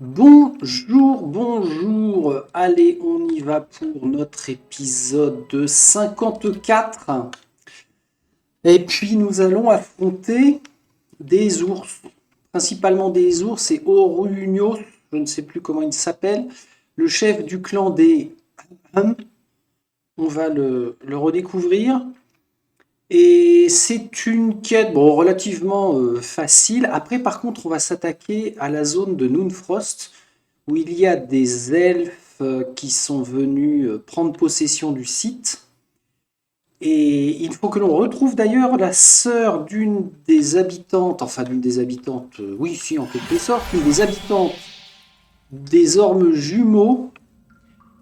Bonjour, bonjour. Allez, on y va pour notre épisode 54. Et puis nous allons affronter des ours, principalement des ours et Orunios, je ne sais plus comment il s'appelle, le chef du clan des Hum. On va le redécouvrir. Et c'est une quête bon, relativement facile. Après, par contre, on va s'attaquer à la zone de Noonfrost, où il y a des elfes qui sont venus prendre possession du site. Et il faut que l'on retrouve d'ailleurs la sœur d'une des habitantes, enfin d'une des habitantes, oui, si, en quelque sorte, une des habitantes des ormes jumeaux,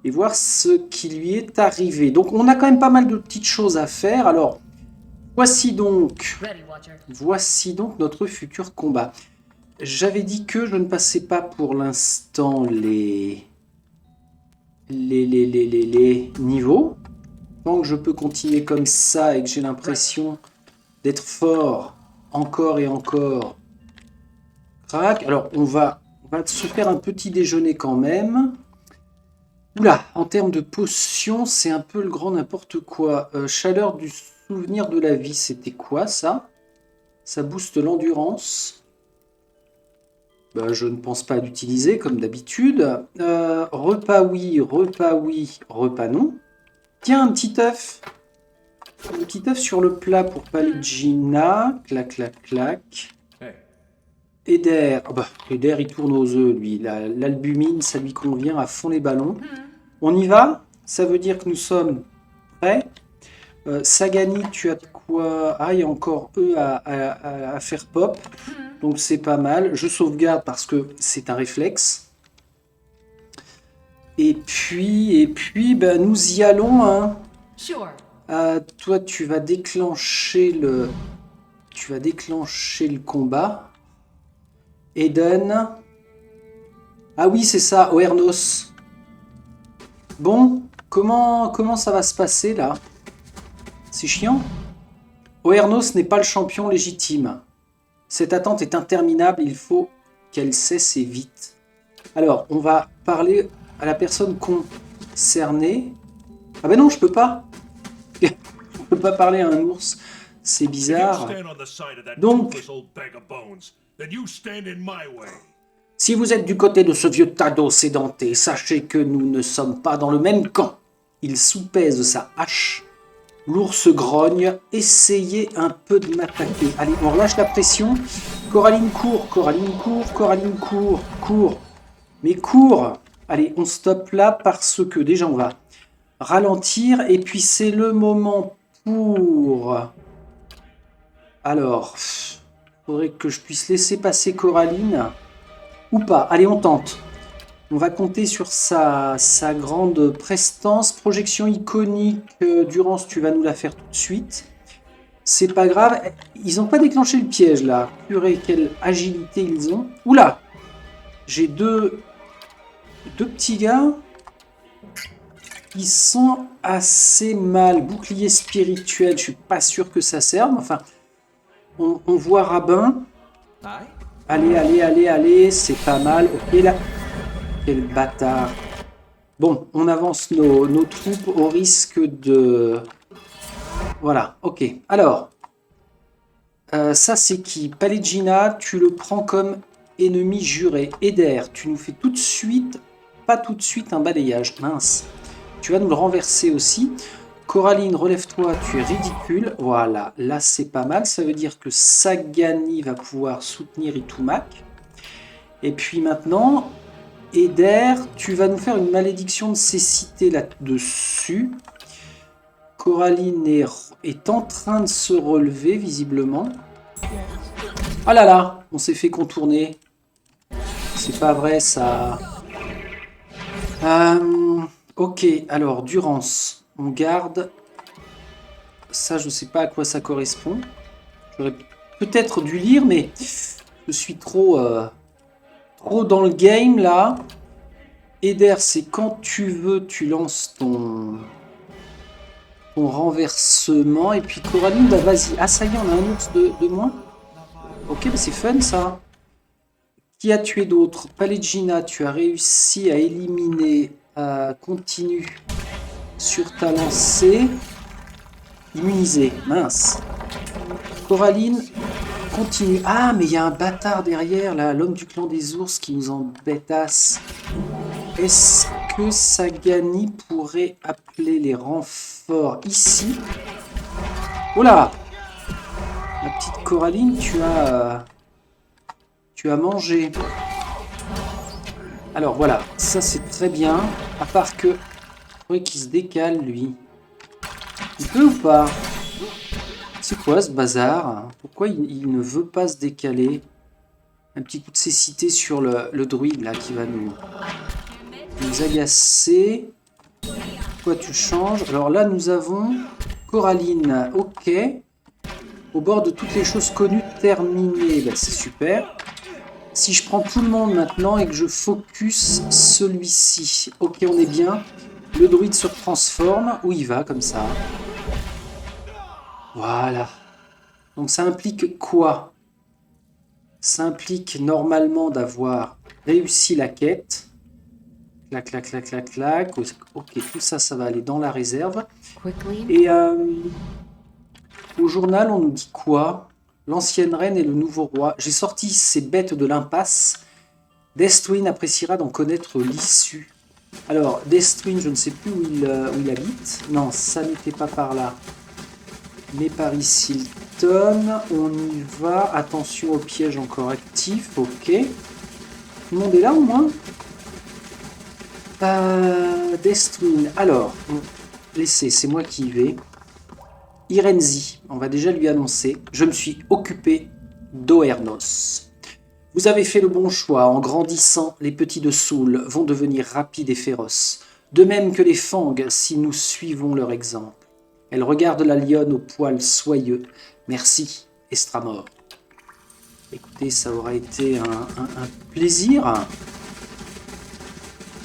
et voir ce qui lui est arrivé. Donc on a quand même pas mal de petites choses à faire. Alors, voici donc notre futur combat. J'avais dit que je ne passais pas pour l'instant les niveaux. Tant que je peux continuer comme ça et que j'ai l'impression d'être fort encore et encore. Crac. Alors on va se faire un petit déjeuner quand même. Oula, en termes de potions, c'est un peu le grand n'importe quoi. Chaleur du souvenir de la vie, c'était quoi ça? Ça booste l'endurance. Ben, je ne pense pas l'utiliser comme d'habitude. Repas oui, repas non. Tiens, un petit œuf. Un petit œuf sur le plat pour Pallegina. Clac, clac, clac. Eder. Ah bah, Eder, il tourne aux œufs, lui. L'albumine, ça lui convient à fond les ballons. On y va? Ça veut dire que nous sommes prêts. Sagani, tu as de quoi... Ah, il y a encore eux à faire pop. Donc c'est pas mal. Je sauvegarde parce que c'est un réflexe. Et puis, ben, nous y allons. Hein. Toi, tu vas déclencher le combat. Eden. Ah oui, c'est ça, Oernos. Bon, comment ça va se passer là? C'est chiant. Oernos n'est pas le champion légitime. Cette attente est interminable, il faut qu'elle cesse et vite. Alors, on va parler à la personne concernée. Ah ben non, je peux pas. Je peux pas parler à un ours. C'est bizarre. Donc, si vous êtes du côté de ce vieux Tado sédenté, sachez que nous ne sommes pas dans le même camp. Il soupèse sa hache. L'ours grogne. Essayez un peu de m'attaquer. Allez, on relâche la pression. Coraline court, Coraline court, Coraline court, court. Mais cours. Allez, on stoppe là parce que déjà on va ralentir. Et puis c'est le moment pour... Alors, faudrait que je puisse laisser passer Coraline. Ou pas. Allez, on tente. On va compter sur sa grande prestance. Projection iconique. Durance, tu vas nous la faire tout de suite. C'est pas grave. Ils n'ont pas déclenché le piège, là. Purée, quelle agilité ils ont. Oula! J'ai deux petits gars qui sont assez mal. Bouclier spirituel, je suis pas sûr que ça serve. Enfin, on voit Rabin. Allez, c'est pas mal. Ok, là. Quel bâtard. Bon, on avance nos troupes au risque de... Voilà, ok. Alors, ça c'est qui? Pallegina, tu le prends comme ennemi juré. Eder, tu nous fais tout de suite, pas tout de suite un balayage. Mince. Tu vas nous le renverser aussi. Coraline, relève-toi, tu es ridicule. Voilà, là c'est pas mal. Ça veut dire que Sagani va pouvoir soutenir Itumak. Et puis maintenant... Eder, tu vas nous faire une malédiction de cécité là-dessus. Coraline est en train de se relever, visiblement. Ah là là, on s'est fait contourner. C'est pas vrai, ça. Ok, alors, Durance. On garde. Ça, je sais pas à quoi ça correspond. J'aurais peut-être dû lire, mais je suis trop dans le game, là. Eder, c'est quand tu veux, tu lances ton renversement. Et puis Coraline, bah vas-y. Ah, ça y est, on a un ours de moins. Ok, bah c'est fun, ça. Qui a tué d'autres? Palegina, tu as réussi à éliminer. Continue sur ta lancée. Immunisé, mince. Coraline, continue. Ah, mais il y a un bâtard derrière, là, l'homme du clan des ours qui nous embêtasse. Est-ce que Sagani pourrait appeler les renforts ici? Oh là! Ma petite Coraline, tu as mangé. Alors voilà, ça c'est très bien. À part que... faudrait qu'il se décale, lui. Il peut ou pas? C'est quoi ce bazar? Pourquoi il ne veut pas se décaler? Un petit coup de cécité sur le druide là qui va nous agacer. Pourquoi tu changes? Alors là nous avons Coraline, ok. Au bord de toutes les choses connues terminées. Ben, c'est super. Si je prends tout le monde maintenant et que je focus celui-ci. Ok, on est bien. Le druide se transforme. Où il va comme ça? Voilà. Donc ça implique quoi? Ça implique normalement d'avoir réussi la quête. Clac, clac, clac, clac, clac. Ok, tout ça, ça va aller dans la réserve. Et au journal, on nous dit quoi? L'ancienne reine et le nouveau roi. J'ai sorti ces bêtes de l'impasse. Deathwing appréciera d'en connaître l'issue. Alors, Deathwing, je ne sais plus où il habite. Non, ça n'était pas par là. Mais par ici, Hilton. On y va. Attention au piège encore actif. Ok. Tout le monde est là au moins? Deathwing. Alors, laissez, c'est moi qui y vais. Irenzi, on va déjà lui annoncer. Je me suis occupé d'Oernos. Vous avez fait le bon choix. En grandissant, les petits de Soul vont devenir rapides et féroces. De même que les Fang, si nous suivons leur exemple. Elle regarde la lionne au poil soyeux. Merci, Estramor. Écoutez, ça aura été un plaisir.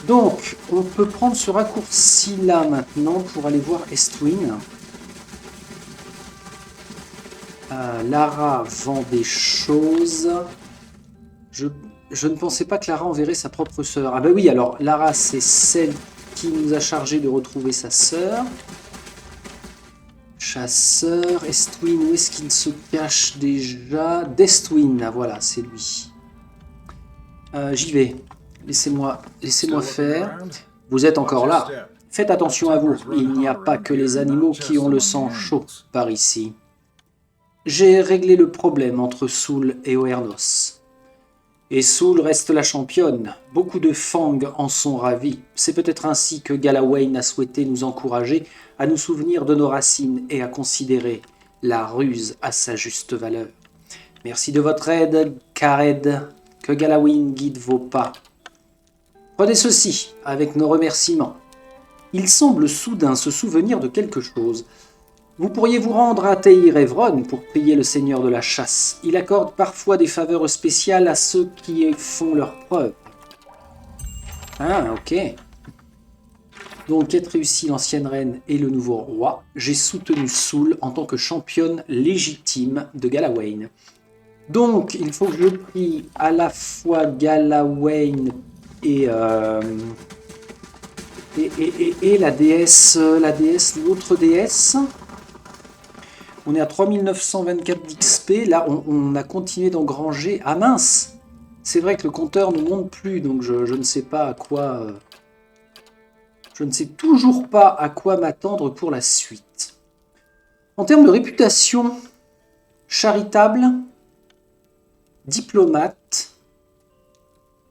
Donc, on peut prendre ce raccourci-là maintenant pour aller voir Estwin. Lara vend des choses. Je ne pensais pas que Lara enverrait sa propre sœur. Ah bah oui, alors Lara, c'est celle qui nous a chargé de retrouver sa sœur. Chasseur, Estwin, où est-ce qu'il se cache déjà? Destwin, voilà, c'est lui. J'y vais. Laissez-moi faire. Vous êtes encore là. Faites attention à vous. Il n'y a pas que les animaux qui ont le sang chaud par ici. J'ai réglé le problème entre Soul et Oernos. Et Soul reste la championne. Beaucoup de Fang en sont ravis. C'est peut-être ainsi que Galawain a souhaité nous encourager à nous souvenir de nos racines et à considérer la ruse à sa juste valeur. Merci de votre aide, Khared. Que Galawain guide vos pas. Prenez ceci avec nos remerciements. Il semble soudain se souvenir de quelque chose. Vous pourriez vous rendre à Teir Evron pour prier le seigneur de la chasse. Il accorde parfois des faveurs spéciales à ceux qui font leurs preuves. Ah, ok. Donc, quête réussie, l'ancienne reine et le nouveau roi. J'ai soutenu Soul en tant que championne légitime de Galawain. Donc, il faut que je prie à la fois Galawain et la déesse, l'autre déesse. On est à 3924 d'XP. Là, on a continué d'engranger. Ah mince! C'est vrai que le compteur ne monte plus, donc je ne sais pas à quoi... je ne sais toujours pas à quoi m'attendre pour la suite. En termes de réputation, charitable, diplomate,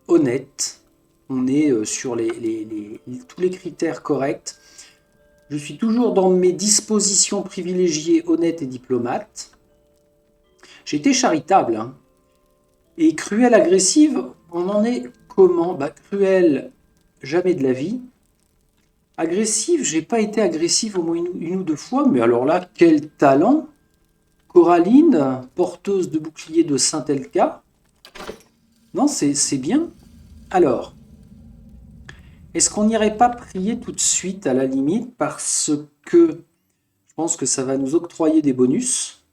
honnête. On est sur tous les critères corrects. Je suis toujours dans mes dispositions privilégiées, honnêtes et diplomates. J'ai été charitable. Hein. Et cruelle, agressive, on en est comment? Cruelle, jamais de la vie. Agressive, j'ai pas été agressive au moins une ou deux fois, mais alors là, quel talent! Coraline, porteuse de bouclier de Saint-Elka. Non, c'est bien. Alors, est-ce qu'on n'irait pas prier tout de suite à la limite parce que je pense que ça va nous octroyer des bonus.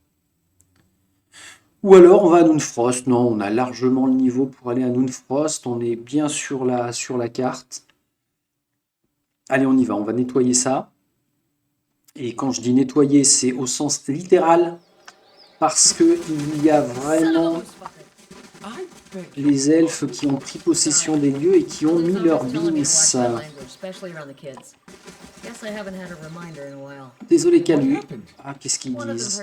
Ou alors on va à Noonfrost. Non, on a largement le niveau pour aller à Noonfrost. On est bien sur la carte. Allez, on y va. On va nettoyer ça. Et quand je dis nettoyer, c'est au sens littéral. Parce que il y a vraiment les elfes qui ont pris possession des lieux et qui ont mis leurs beams. Désolé, Calu. Ah, qu'est-ce qu'ils disent?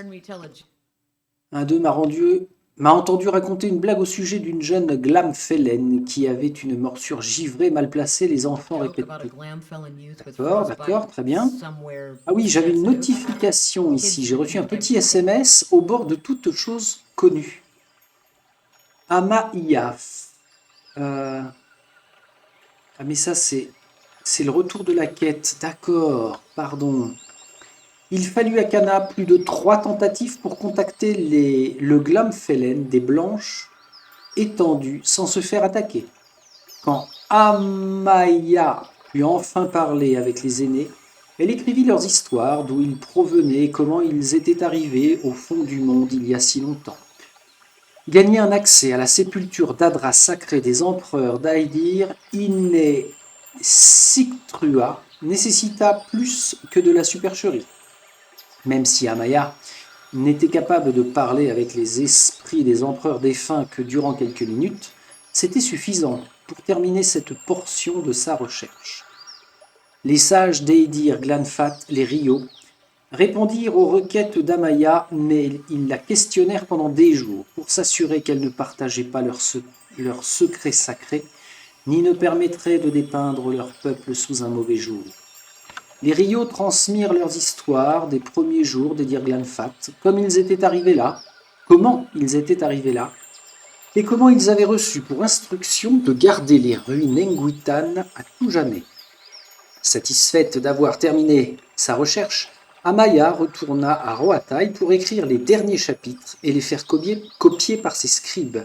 Un d'eux m'a entendu raconter une blague au sujet d'une jeune Glamfellen qui avait une morsure givrée mal placée, les enfants répétaient. D'accord, très bien. Ah oui, j'avais une notification ici, j'ai reçu un petit SMS au bord de toute chose connue. Amaïaf. Ah mais ça c'est le retour de la quête, d'accord, pardon. Il fallut à Cana plus de 3 tentatives pour contacter le Glamfellen des Blanches étendues sans se faire attaquer. Quand Amaya put enfin parler avec les aînés, elle écrivit leurs histoires, d'où ils provenaient et comment ils étaient arrivés au fond du monde il y a si longtemps. Gagner un accès à la sépulture d'Adra sacrée des empereurs d'Aedir, Siktrua, nécessita plus que de la supercherie. Même si Amaya n'était capable de parler avec les esprits des empereurs défunts que durant quelques minutes, c'était suffisant pour terminer cette portion de sa recherche. Les sages d'Eidir Glanfat, les Rio, répondirent aux requêtes d'Amaya, mais ils la questionnèrent pendant des jours pour s'assurer qu'elle ne partageait pas leur secret sacré, ni ne permettrait de dépeindre leur peuple sous un mauvais jour. Les Rio transmirent leurs histoires des premiers jours d'Edir Glanfat, comment ils étaient arrivés là, et comment ils avaient reçu pour instruction de garder les ruines Engwitan à tout jamais. Satisfaite d'avoir terminé sa recherche, Amaya retourna à Roatai pour écrire les derniers chapitres et les faire copier par ses scribes.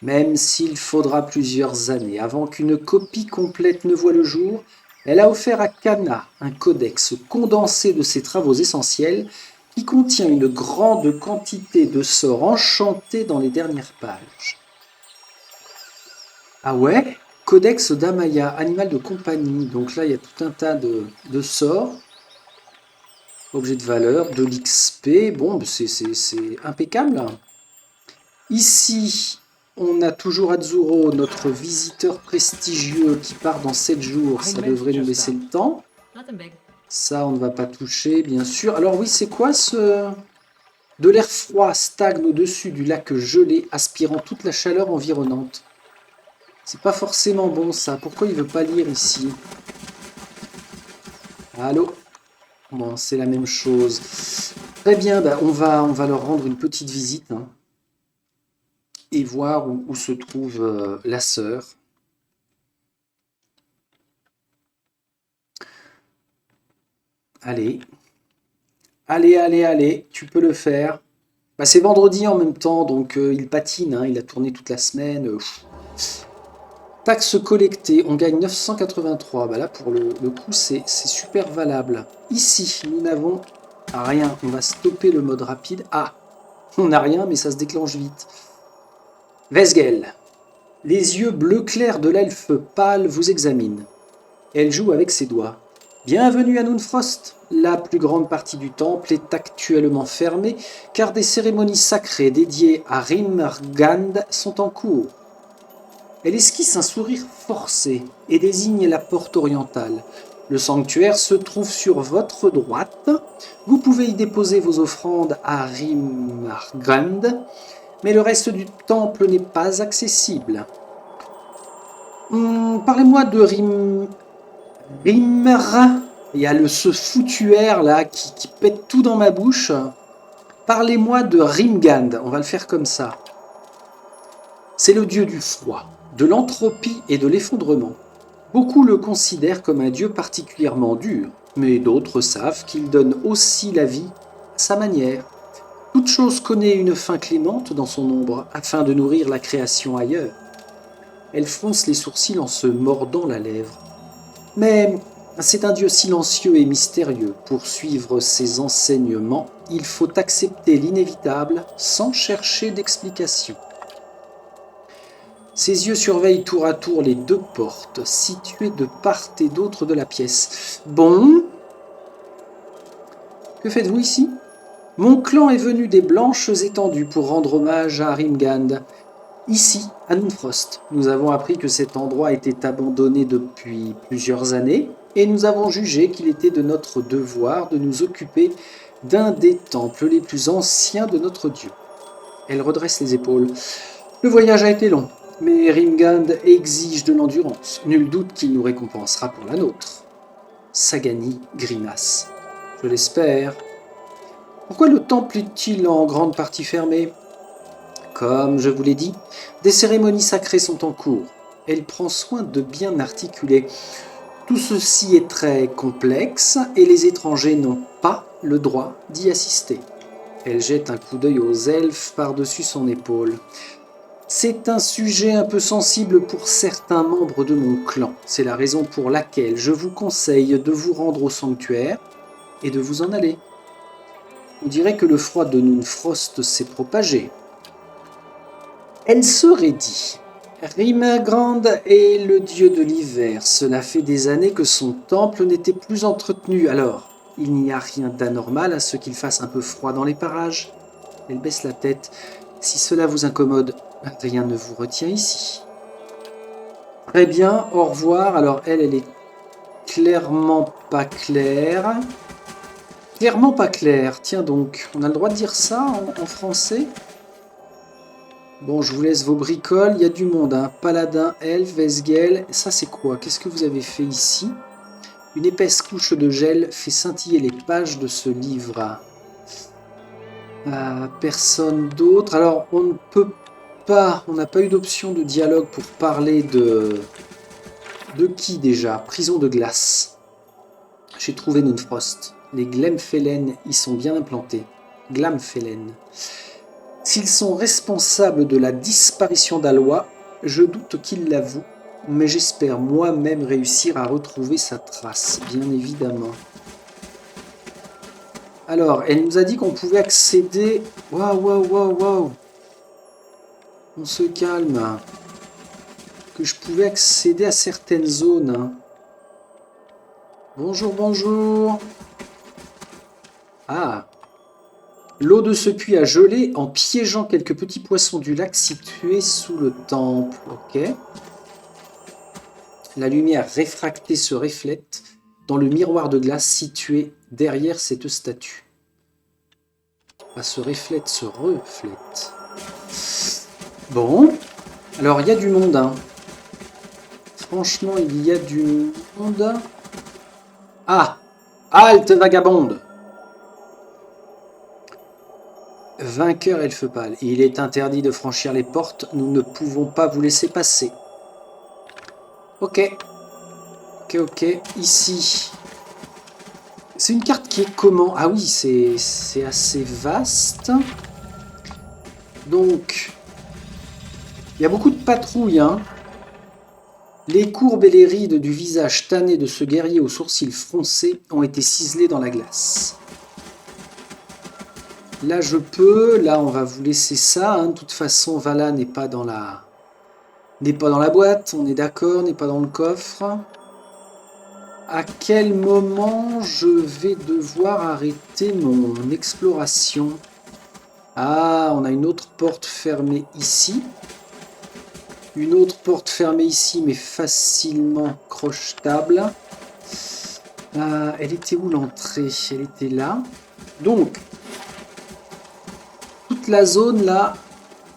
Même s'il faudra plusieurs années avant qu'une copie complète ne voie le jour, elle a offert à Cana un codex condensé de ses travaux essentiels qui contient une grande quantité de sorts enchantés dans les dernières pages. Ah ouais? Codex d'Amaya, animal de compagnie. Donc là, il y a tout un tas de sorts. Objet de valeur, de l'XP. Bon, c'est impeccable. Ici, on a toujours Azzuro, notre visiteur prestigieux qui part dans 7 jours. Ça devrait nous laisser le temps. Ça, on ne va pas toucher, bien sûr. Alors oui, c'est quoi ce... De l'air froid stagne au-dessus du lac gelé, aspirant toute la chaleur environnante. C'est pas forcément bon, ça. Pourquoi il veut pas lire ici? Allô? Bon, c'est la même chose. Très bien, bah, on va leur rendre une petite visite, hein, et voir où se trouve la sœur. Allez. Allez, tu peux le faire. Bah, c'est vendredi en même temps, donc il patine, hein, il a tourné toute la semaine. Taxes collectées, on gagne 983. Bah là, pour le coup, c'est super valable. Ici, nous n'avons rien. On va stopper le mode rapide. Ah, on n'a rien, mais ça se déclenche vite. Vesgel. Les yeux bleu clair de l'elfe pâle vous examinent. Elle joue avec ses doigts. Bienvenue à Noonfrost. La plus grande partie du temple est actuellement fermée, car des cérémonies sacrées dédiées à Rimmergand sont en cours. Elle esquisse un sourire forcé et désigne la porte orientale. Le sanctuaire se trouve sur votre droite. Vous pouvez y déposer vos offrandes à Rimmergand, mais le reste du temple n'est pas accessible. Parlez-moi de Rimmer. Il y a ce foutuaire là qui pète tout dans ma bouche. Parlez-moi de Rimgand. On va le faire comme ça. C'est le dieu du froid, de l'entropie et de l'effondrement. Beaucoup le considèrent comme un dieu particulièrement dur, mais d'autres savent qu'il donne aussi la vie à sa manière. Toute chose connaît une fin clémente dans son ombre, afin de nourrir la création ailleurs. Elle fronce les sourcils en se mordant la lèvre. Mais C'est un Dieu silencieux et mystérieux. Pour suivre ses enseignements, il faut accepter l'inévitable sans chercher d'explication. Ses yeux surveillent tour à tour les 2 portes, situées de part et d'autre de la pièce. Bon. Que faites-vous ici? Mon clan est venu des Blanches Étendues pour rendre hommage à Rimgand. Ici, à Noonfrost, nous avons appris que cet endroit était abandonné depuis plusieurs années, et nous avons jugé qu'il était de notre devoir de nous occuper d'un des temples les plus anciens de notre Dieu. Elle redresse les épaules. Le voyage a été long, mais Rimgand exige de l'endurance. Nul doute qu'il nous récompensera pour la nôtre. Sagani grimace. Je l'espère. Pourquoi le temple est-il en grande partie fermé? Comme je vous l'ai dit, des cérémonies sacrées sont en cours. Elle prend soin de bien articuler. Tout ceci est très complexe et les étrangers n'ont pas le droit d'y assister. Elle jette un coup d'œil aux elfes par-dessus son épaule. C'est un sujet un peu sensible pour certains membres de mon clan. C'est la raison pour laquelle je vous conseille de vous rendre au sanctuaire et de vous en aller. On dirait que le froid de Noonfrost s'est propagé. Elle serait dit. Rimgrand est le dieu de l'hiver. Cela fait des années que son temple n'était plus entretenu. Alors, il n'y a rien d'anormal à ce qu'il fasse un peu froid dans les parages. Elle baisse la tête. Si cela vous incommode, rien ne vous retient ici. Très bien, au revoir. Alors elle est clairement pas claire. Clairement pas claire. Tiens donc, on a le droit de dire ça en français? Bon, je vous laisse vos bricoles. Il y a du monde, hein. Paladin, elfe, Vesgel. Ça, c'est quoi? Qu'est-ce que vous avez fait ici? Une épaisse couche de gel fait scintiller les pages de ce livre. Personne d'autre. Alors, on ne peut pas... On n'a pas eu d'option de dialogue pour parler de... De qui, déjà? Prison de glace. J'ai trouvé Noonfrost. Les Glemfellen y sont bien implantés. Glamfellen. S'ils sont responsables de la disparition d'Alois, je doute qu'ils l'avouent, mais j'espère moi-même réussir à retrouver sa trace, bien évidemment. Alors, elle nous a dit qu'on pouvait accéder... Waouh. On se calme. Que je pouvais accéder à certaines zones. Bonjour. Ah. L'eau de ce puits a gelé en piégeant quelques petits poissons du lac situés sous le temple. Ok. La lumière réfractée se reflète dans le miroir de glace situé derrière cette statue. Pas se reflète, se reflète. Bon. Alors, il y a du monde. Hein. Franchement, il y a du monde. Ah! Halte, vagabonde! Vainqueur elfe pâle. Il est interdit de franchir les portes. Nous ne pouvons pas vous laisser passer. Ok. Ici. C'est une carte qui est comment? Ah oui, c'est assez vaste. Donc, il y a beaucoup de patrouilles. Hein. Les courbes et les rides du visage tanné de ce guerrier aux sourcils froncés ont été ciselés dans la glace. Là, je peux. Là, on va vous laisser ça. Hein. De toute façon, Vala n'est pas dans la boîte. On est d'accord, n'est pas dans le coffre. À quel moment je vais devoir arrêter mon exploration? Ah, on a une autre porte fermée ici. Une autre porte fermée ici, mais facilement crochetable. Elle était où l'entrée? Elle était là. Donc, toute la zone là,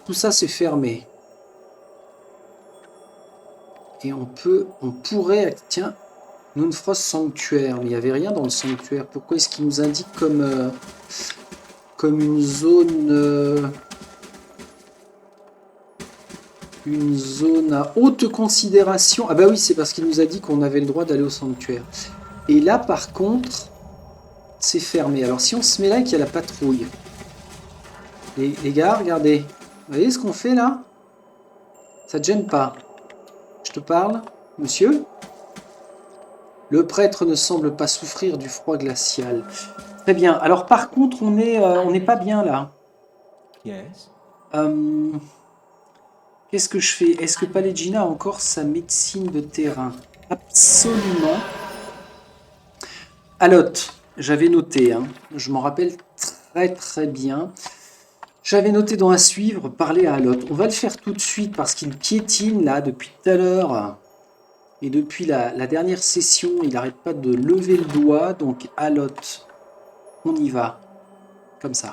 tout ça c'est fermé. Et on pourrait, tiens, Noonfrost Sanctuaire, mais il n'y avait rien dans le sanctuaire. Pourquoi est-ce qu'il nous indique comme une zone à haute considération? Ah bah oui, c'est parce qu'il nous a dit qu'on avait le droit d'aller au sanctuaire. Et là, par contre, c'est fermé. Alors si on se met là et qu'il y a la patrouille, les gars, regardez. Vous voyez ce qu'on fait là? Ça te gêne pas? Je te parle, monsieur? Le prêtre ne semble pas souffrir du froid glacial. Très bien. Alors par contre, on n'est pas bien là. Yes. Qu'est-ce que je fais? Est-ce que Pallegina a encore sa médecine de terrain? Absolument. Alot, j'avais noté, hein. Je m'en rappelle très très bien. J'avais noté dans à suivre, parler à Alot. On va le faire tout de suite parce qu'il piétine là depuis tout à l'heure. Et depuis la dernière session, il n'arrête pas de lever le doigt. Donc Alot, on y va. Comme ça.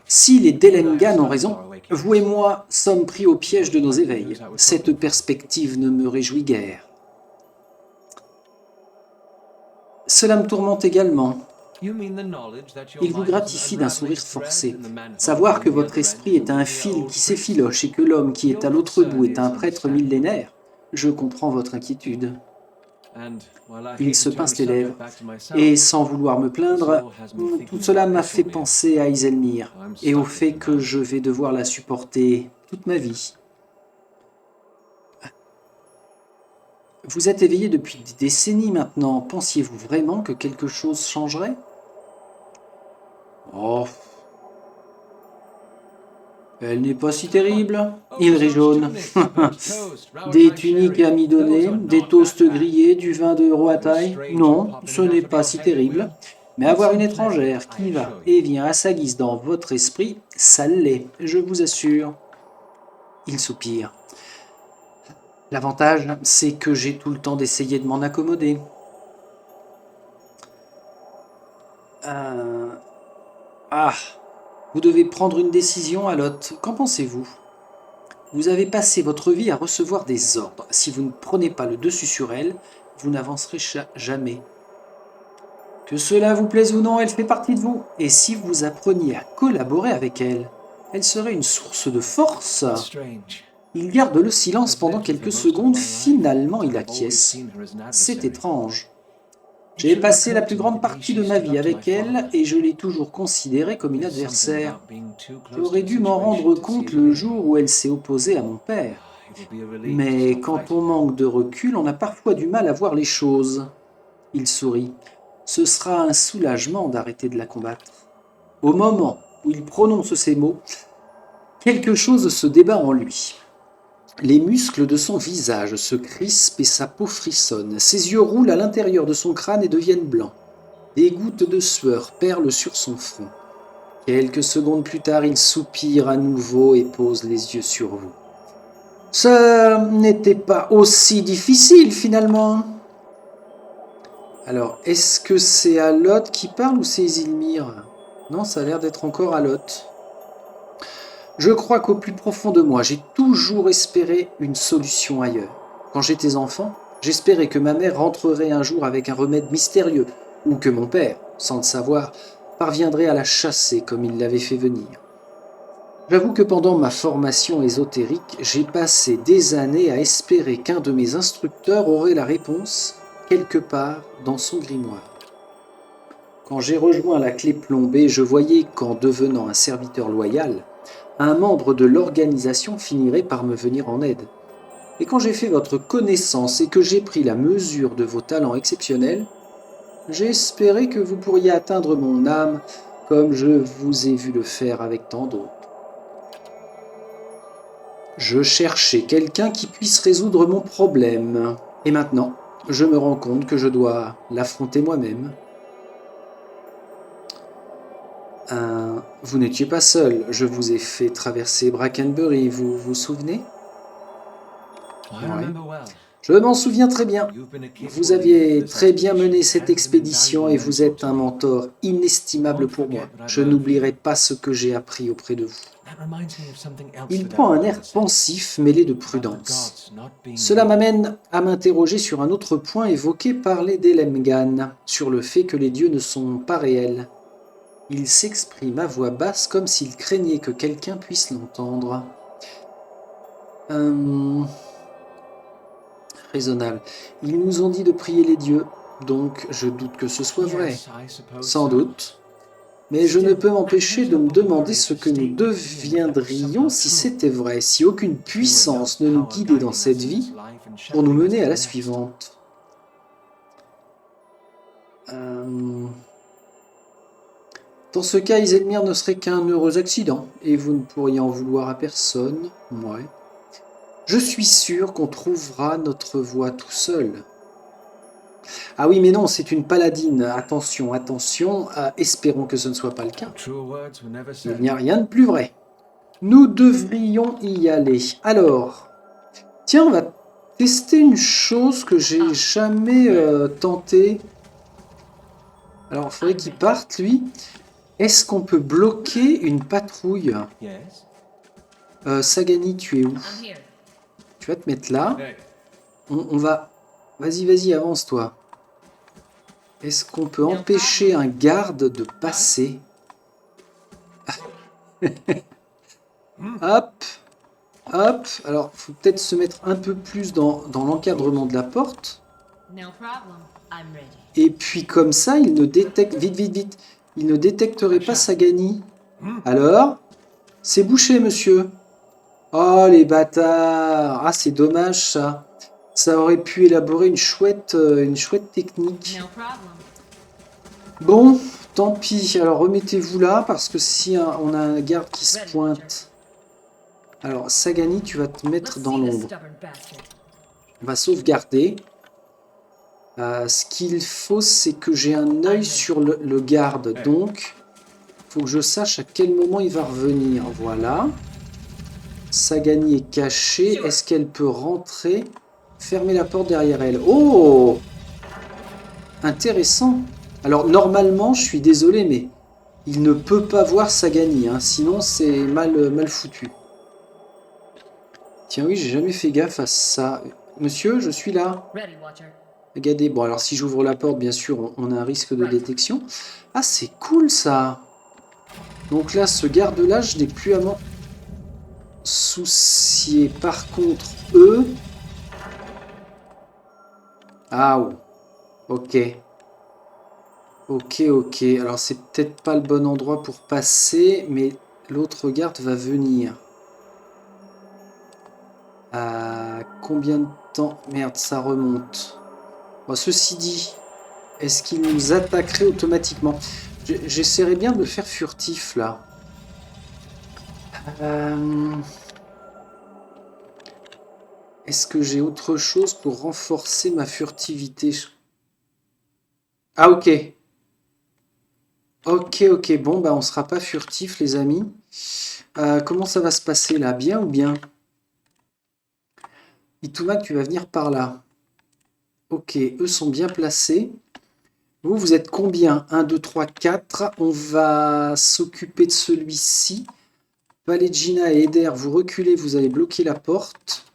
Si les Delengan ont raison, vous et moi sommes pris au piège de nos éveils. Cette perspective ne me réjouit guère. Cela me tourmente également. Il vous gratifie d'un sourire forcé. Savoir que votre esprit est un fil qui s'effiloche et que l'homme qui est à l'autre bout est un prêtre millénaire, je comprends votre inquiétude. Il se pince les lèvres, et sans vouloir me plaindre, tout cela m'a fait penser à Iselmir, et au fait que je vais devoir la supporter toute ma vie. Vous êtes éveillé depuis des décennies maintenant, pensiez-vous vraiment que quelque chose changerait? Oh, elle n'est pas si terrible. Il rit jaune. Des tuniques à mi-donner, des toasts grillés, du vin de Roataï. Non, ce n'est pas si terrible. Mais avoir une étrangère qui va et vient à sa guise dans votre esprit, ça l'est, je vous assure. Il soupire. L'avantage, c'est que j'ai tout le temps d'essayer de m'en accommoder. Ah, vous devez prendre une décision, Alot. Qu'en pensez-vous? Vous avez passé votre vie à recevoir des ordres. Si vous ne prenez pas le dessus sur elle, vous n'avancerez jamais. Que cela vous plaise ou non, elle fait partie de vous. Et si vous appreniez à collaborer avec elle, elle serait une source de force. Il garde le silence pendant quelques secondes, finalement il acquiesce. C'est étrange. J'ai passé la plus grande partie de ma vie avec elle et je l'ai toujours considérée comme une adversaire. J'aurais dû m'en rendre compte le jour où elle s'est opposée à mon père. Mais quand on manque de recul, on a parfois du mal à voir les choses. Il sourit. Ce sera un soulagement d'arrêter de la combattre. Au moment où il prononce ces mots, quelque chose se débat en lui. Les muscles de son visage se crispent et sa peau frissonne. Ses yeux roulent à l'intérieur de son crâne et deviennent blancs. Des gouttes de sueur perlent sur son front. Quelques secondes plus tard, il soupire à nouveau et pose les yeux sur vous. Ça n'était pas aussi difficile finalement. Alors, est-ce que c'est Alot qui parle ou c'est Isilmir? Non, ça a l'air d'être encore Alot. Je crois qu'au plus profond de moi, j'ai toujours espéré une solution ailleurs. Quand j'étais enfant, j'espérais que ma mère rentrerait un jour avec un remède mystérieux, ou que mon père, sans le savoir, parviendrait à la chasser comme il l'avait fait venir. J'avoue que pendant ma formation ésotérique, j'ai passé des années à espérer qu'un de mes instructeurs aurait la réponse quelque part dans son grimoire. Quand j'ai rejoint la clé plombée, je voyais qu'en devenant un serviteur loyal, un membre de l'organisation finirait par me venir en aide. Et quand j'ai fait votre connaissance et que j'ai pris la mesure de vos talents exceptionnels, j'ai espéré que vous pourriez atteindre mon âme comme je vous ai vu le faire avec tant d'autres. Je cherchais quelqu'un qui puisse résoudre mon problème. Et maintenant, je me rends compte que je dois l'affronter moi-même. Vous n'étiez pas seul. Je vous ai fait traverser Brackenbury, vous vous souvenez? Ouais. Je m'en souviens très bien. Vous aviez très bien mené cette expédition et vous êtes un mentor inestimable pour moi. Je n'oublierai pas ce que j'ai appris auprès de vous. Il prend un air pensif mêlé de prudence. Cela m'amène à m'interroger sur un autre point évoqué par les Delengan, sur le fait que les dieux ne sont pas réels. Il s'exprime à voix basse comme s'il craignait que quelqu'un puisse l'entendre. Raisonnable. Ils nous ont dit de prier les dieux, donc je doute que ce soit vrai. Sans doute. Mais je ne peux m'empêcher de me demander ce que nous deviendrions si c'était vrai, si aucune puissance ne nous guidait dans cette vie pour nous mener à la suivante. Dans ce cas, Iselmir ne serait qu'un heureux accident, et vous ne pourriez en vouloir à personne. Ouais. Je suis sûr qu'on trouvera notre voie tout seul. Ah oui, mais non, c'est une paladine. Attention, attention. Espérons que ce ne soit pas le cas. Il n'y a rien de plus vrai. Nous devrions y aller. Alors, tiens, on va tester une chose que j'ai jamais tenté. Alors, il faudrait qu'il parte, lui. Est-ce qu'on peut bloquer une patrouille? Sagani, tu es où? Tu vas te mettre là. On va... Vas-y, vas-y, avance, toi. Est-ce qu'on peut empêcher un garde de passer? Hop. Hop. Alors, faut peut-être se mettre un peu plus dans l'encadrement de la porte. Et puis, comme ça, il ne détecte... Vite, vite, vite. Il ne détecterait pas Sagani. Alors? C'est bouché, monsieur. Oh, les bâtards. Ah, c'est dommage, ça. Ça aurait pu élaborer une chouette technique. Bon, tant pis. Alors, remettez-vous là, parce que si on a un garde qui se pointe... Alors, Sagani, tu vas te mettre dans l'ombre. On va sauvegarder. Ce qu'il faut, c'est que j'ai un œil sur le garde. Donc, il faut que je sache à quel moment il va revenir. Voilà. Sagani est cachée. Est-ce qu'elle peut rentrer? Fermer la porte derrière elle. Oh! Intéressant. Alors, normalement, je suis désolé, mais il ne peut pas voir Sagani. Hein, sinon, c'est mal foutu. Tiens, oui, j'ai jamais fait gaffe à ça. Monsieur, je suis là. Regardez. Bon, alors, si j'ouvre la porte, bien sûr, on a un risque de détection. Ah, c'est cool, ça. Donc là, ce garde-là, je n'ai plus à m'en soucier. Par contre, eux... Ah, ok. Ok, ok. Alors, c'est peut-être pas le bon endroit pour passer, mais l'autre garde va venir. Combien de temps? Merde, ça remonte. Bon, ceci dit, est-ce qu'il nous attaquerait automatiquement? J'essaierai bien de le faire furtif, là. Est-ce que j'ai autre chose pour renforcer ma furtivité? Ah, ok. Ok, ok. Bon, bah, on sera pas furtif, les amis. Comment ça va se passer, là? Bien ou bien? Itumak, tu vas venir par là. Ok, eux sont bien placés. Vous êtes combien? 1, 2, 3, 4. On va s'occuper de celui-ci. Valegina et Eder, vous reculez, vous allez bloquer la porte.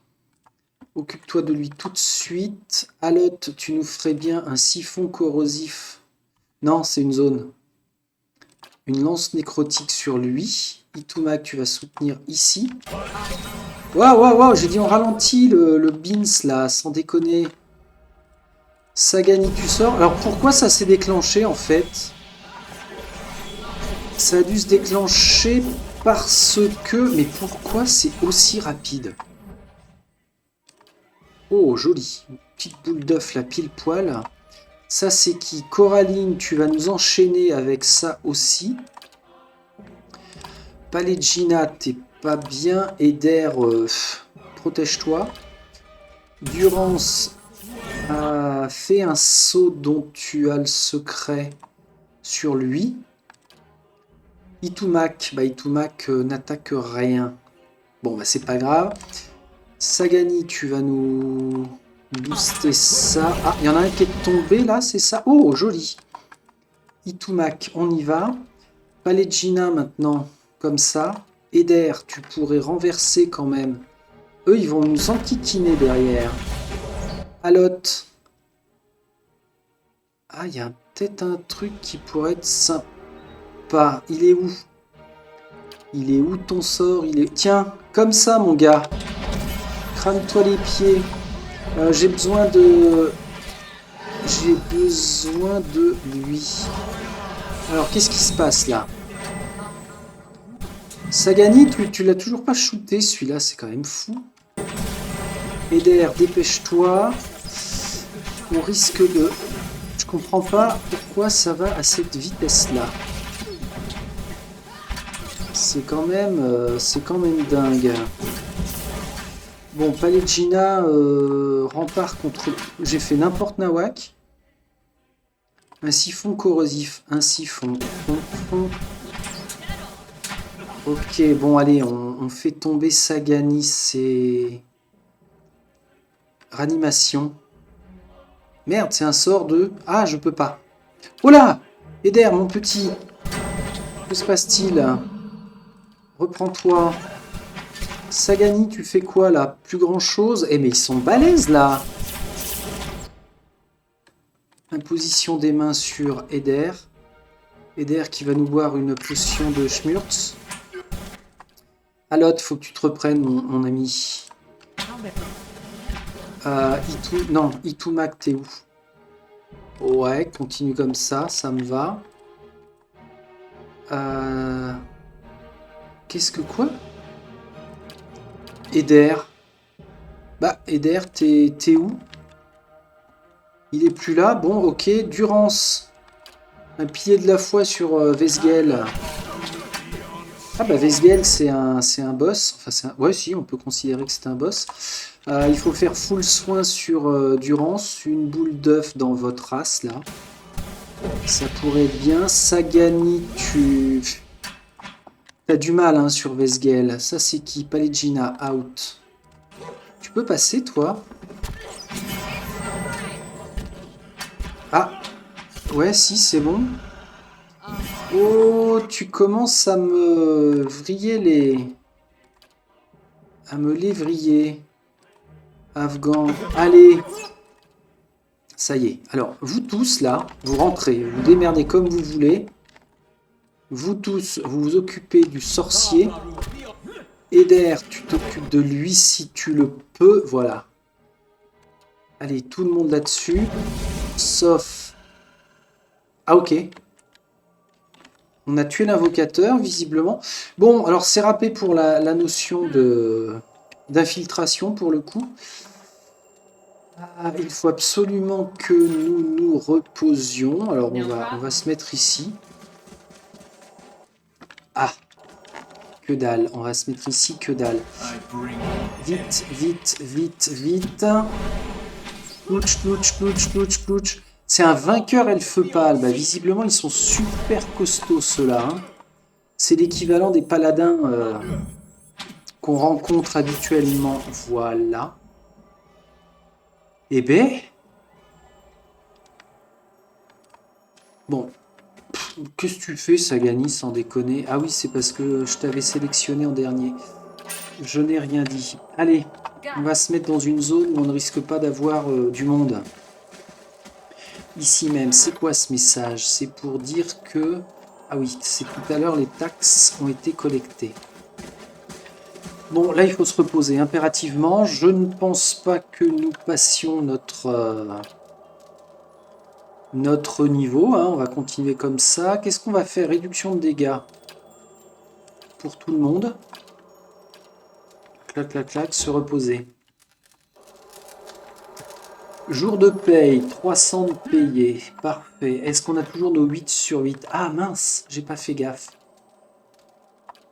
Occupe-toi de lui tout de suite. Alot, tu nous ferais bien un siphon corrosif. Non, c'est une zone. Une lance nécrotique sur lui. Itumak, tu vas soutenir ici. Waouh, waouh, waouh, j'ai dit on ralentit le Beans là, sans déconner. Sagani, tu sors. Alors pourquoi ça s'est déclenché en fait? Ça a dû se déclencher parce que... Mais pourquoi c'est aussi rapide? Oh, joli. Une petite boule d'œuf là, pile poil. Ça c'est qui? Coraline, tu vas nous enchaîner avec ça aussi. Palegina, t'es pas bien. Eder, protège-toi. Durance... fais un saut dont tu as le secret sur lui. Itumak, Itumak n'attaque rien. Bon, c'est pas grave. Sagani, tu vas nous booster ça. Ah, il y en a un qui est tombé là, c'est ça? Oh, joli. Itumak, on y va. Palegina maintenant, comme ça. Eder, tu pourrais renverser quand même. Eux, ils vont nous enquiquiner derrière. Alot. Ah, il y a peut-être un truc qui pourrait être sympa. Il est où? Il est où ton sort? Il est... Tiens, comme ça, mon gars. Crame-toi les pieds. J'ai besoin de... J'ai besoin de lui. Alors, qu'est-ce qui se passe là? Sagani, tu l'as toujours pas shooté, celui-là, c'est quand même fou. Eder, dépêche-toi. On risque de... Je comprends pas pourquoi ça va à cette vitesse-là. C'est quand même dingue. Bon, Pallegina rempart contre... J'ai fait n'importe nawak. Un siphon corrosif, un siphon. Ok, bon, allez, on fait tomber Sagani, c'est... Ranimation. Merde, c'est un sort de... Ah, je peux pas. Oh là! Eder, mon petit. Que se passe-t-il? Reprends-toi. Sagani, tu fais quoi, là? Plus grand-chose? Eh, mais ils sont balèzes, là! Imposition des mains sur Eder. Eder qui va nous boire une potion de Schmurtz. Alot, faut que tu te reprennes, mon ami. Non, Itumak, t'es où? Ouais, continue comme ça me va. Qu'est-ce que quoi? Eder. Bah, Eder, t'es où? Il est plus là. Bon, ok. Durance. Un pilier de la foi sur Vesgel. Ah bah Vesgel, c'est un boss. Enfin, ouais, si, on peut considérer que c'est un boss. Il faut faire full soin sur Durance. Une boule d'œuf dans votre race, là. Ça pourrait être bien. Sagani, t'as du mal hein, sur Vesgel. Ça, c'est qui? Pallegina, out. Tu peux passer, toi? Ah, ouais, si, c'est bon. Oh, tu commences à me vriller les... À me les vriller. Afghan. Allez. Ça y est. Alors, vous tous, là, vous rentrez. Vous démerdez comme vous voulez. Vous tous, vous vous occupez du sorcier. Eder, tu t'occupes de lui si tu le peux. Voilà. Allez, tout le monde là-dessus. Sauf... Ah, ok. On a tué l'invocateur, visiblement. Bon, alors c'est râpé pour la notion d'infiltration, pour le coup. Ah, il faut absolument que nous nous reposions. Alors, on va se mettre ici. Ah, que dalle. On va se mettre ici, que dalle. Vite, vite, vite, vite. Clouch, clouch, clouch, clouch, clouch. C'est un vainqueur elfe pâle. Bah, visiblement, ils sont super costauds, ceux-là. Hein. C'est l'équivalent des paladins qu'on rencontre habituellement. Voilà. Eh ben... Bon. Qu'est-ce que tu fais, Sagani, sans déconner? Ah oui, c'est parce que je t'avais sélectionné en dernier. Je n'ai rien dit. Allez, on va se mettre dans une zone où on ne risque pas d'avoir du monde. Ici même, c'est quoi ce message? C'est pour dire que... Ah oui, c'est tout à l'heure, les taxes ont été collectées. Bon, là, il faut se reposer impérativement. Je ne pense pas que nous passions notre niveau. Hein. On va continuer comme ça. Qu'est-ce qu'on va faire? Réduction de dégâts pour tout le monde. Clac, clac, clac, se reposer. Jour de paye, 300 de payés. Parfait. Est-ce qu'on a toujours nos 8 sur 8? Ah mince, j'ai pas fait gaffe.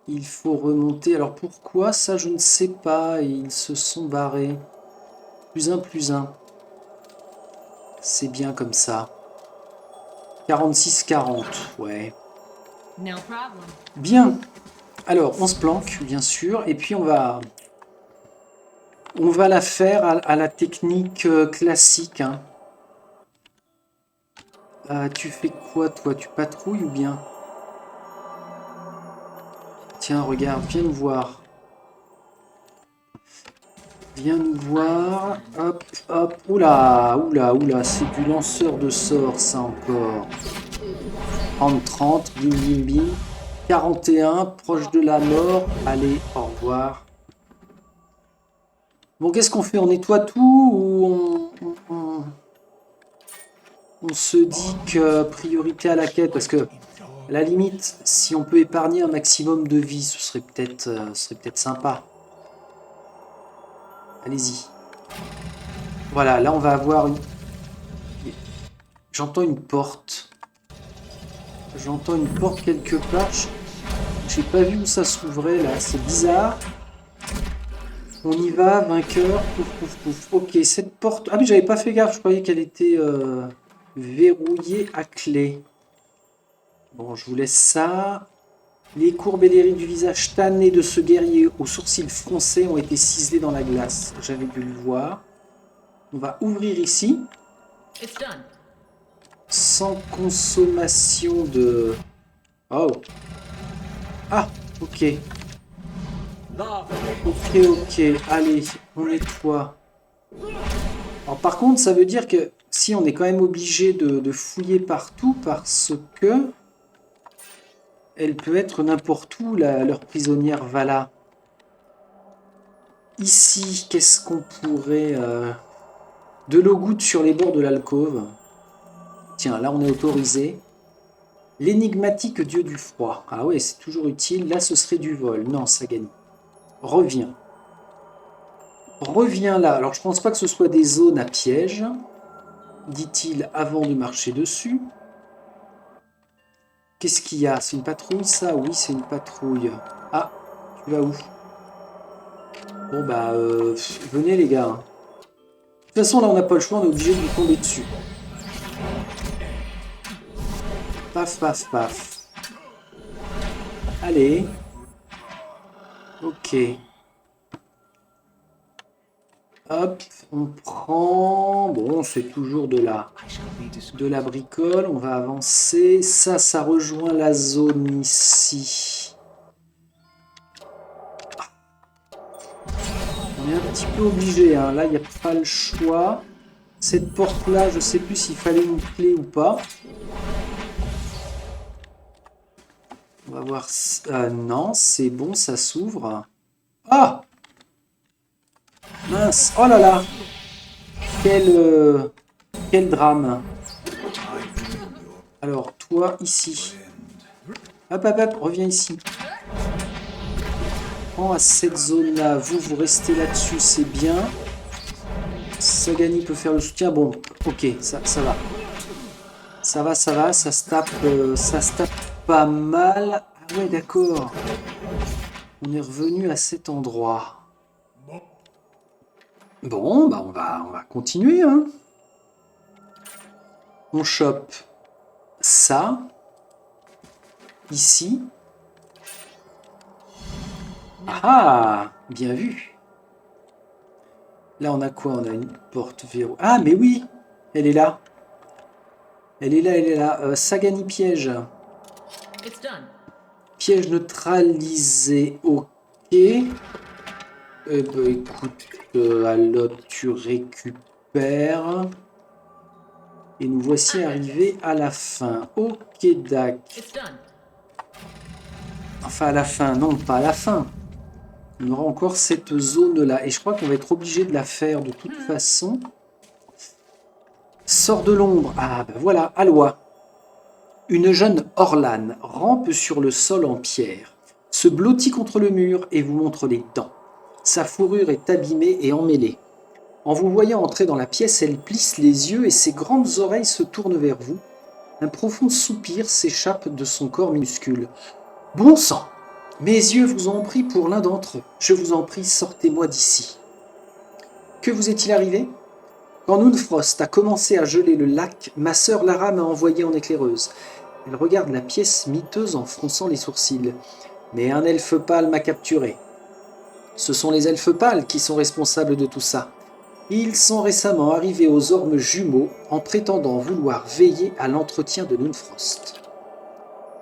Il faut remonter. Alors pourquoi? Ça, je ne sais pas. Ils se sont barrés. Plus un, plus un. C'est bien comme ça. 46-40, ouais. Bien. Alors, on se planque, bien sûr. Et puis, on va la faire à la technique classique. Hein. Tu fais quoi, toi? Tu patrouilles ou bien? Tiens, regarde, viens nous voir. Viens nous voir. Hop, hop. Oula, oula, oula. C'est du lanceur de sorts, ça encore. 30-30, bim, bim, bim. 41, proche de la mort. Allez, au revoir. Bon, qu'est-ce qu'on fait? On nettoie tout ou on se dit que priorité à la quête? Parce que À la limite, si on peut épargner un maximum de vie, ce serait peut-être sympa. Allez-y. Voilà, là on va avoir une... J'entends une porte. J'entends une porte quelque part. J'ai pas vu où ça s'ouvrait là, c'est bizarre. On y va, vainqueur. Pouf, pouf, pouf. Ok, cette porte... Ah mais j'avais pas fait gaffe, je croyais qu'elle était verrouillée à clé. Bon, je vous laisse ça. Les courbes et les rides du visage tanné de ce guerrier aux sourcils froncés ont été ciselés dans la glace. J'avais dû le voir. On va ouvrir ici. Sans consommation de... Oh. Ah, ok. Ok. Allez, on nettoie. Alors par contre, ça veut dire que si on est quand même obligé de fouiller partout parce que elle peut être n'importe où, leur prisonnière Vala. Ici, qu'est-ce qu'on pourrait... De l'eau goutte sur les bords de l'alcôve. Tiens, là on est autorisé. L'énigmatique dieu du froid. Ah ouais, c'est toujours utile. Là, ce serait du vol. Non, Sagani. Reviens. Reviens là. Alors, je pense pas que ce soit des zones à piège, dit-il avant de marcher dessus. Qu'est-ce qu'il y a? C'est une patrouille, ça? Oui, c'est une patrouille. Ah, tu vas où? Bon, bah, venez les gars. De toute façon, là, on n'a pas le choix, on est obligé de lui tomber dessus. Paf, paf, paf. Allez. Ok. Hop, on prend... Bon, on fait toujours de la bricole. On va avancer. Ça rejoint la zone ici. On est un petit peu obligé, hein. Là, il n'y a pas le choix. Cette porte-là, je sais plus s'il fallait une clé ou pas. On va voir... non, c'est bon, ça s'ouvre. Ah! Mince! Oh là là! Quel drame! Alors, toi, ici. Hop, reviens ici. Prends à cette zone-là. Vous restez là-dessus, c'est bien. Sagani peut faire le soutien. Bon, ok, ça va. Ça se tape pas mal. Ah ouais, d'accord. On est revenu à cet endroit. Bon, bah on va continuer, hein. On chope ça. Ici. Ah, bien vu. Là, on a quoi? On a une porte verrou. Ah, mais oui, elle est là. Elle est là. Sagani piège. Piège neutralisé. Ok. Eh ben, écoute, alors tu récupères. Et nous voici arrivés à la fin. Ok, dac. Enfin, à la fin. Non, pas à la fin. On aura encore cette zone-là. Et je crois qu'on va être obligé de la faire de toute façon. Sort de l'ombre. Ah, ben voilà, Alois. Une jeune Orlane rampe sur le sol en pierre, se blottit contre le mur et vous montre les dents. Sa fourrure est abîmée et emmêlée. En vous voyant entrer dans la pièce, elle plisse les yeux et ses grandes oreilles se tournent vers vous. Un profond soupir s'échappe de son corps minuscule. Bon sang! Mes yeux vous ont pris pour l'un d'entre eux. Je vous en prie, sortez-moi d'ici. Que vous est-il arrivé? Quand Noonfrost a commencé à geler le lac, ma sœur Lara m'a envoyé en éclaireuse. Elle regarde la pièce miteuse en fronçant les sourcils. Mais un elfe pâle m'a capturé. Ce sont les elfes pâles qui sont responsables de tout ça. Ils sont récemment arrivés aux ormes jumeaux en prétendant vouloir veiller à l'entretien de Noonfrost.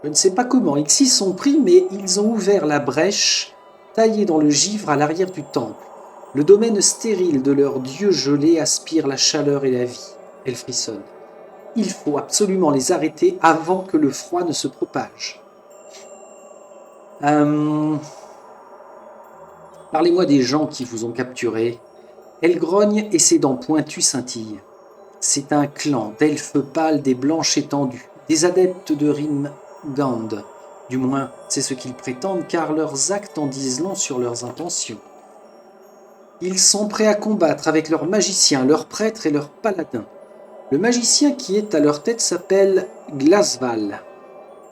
Je ne sais pas comment ils s'y sont pris, mais ils ont ouvert la brèche taillée dans le givre à l'arrière du temple. Le domaine stérile de leur dieu gelé aspire la chaleur et la vie. Elle frissonne. Il faut absolument les arrêter avant que le froid ne se propage. Parlez-moi des gens qui vous ont capturé. Elle grogne et ses dents pointues scintillent. C'est un clan d'elfes pâles des blanches étendues, des adeptes de Rim Gand. Du moins, c'est ce qu'ils prétendent, car leurs actes en disent long sur leurs intentions. Ils sont prêts à combattre avec leurs magiciens, leurs prêtres et leurs paladins. Le magicien qui est à leur tête s'appelle Glasval.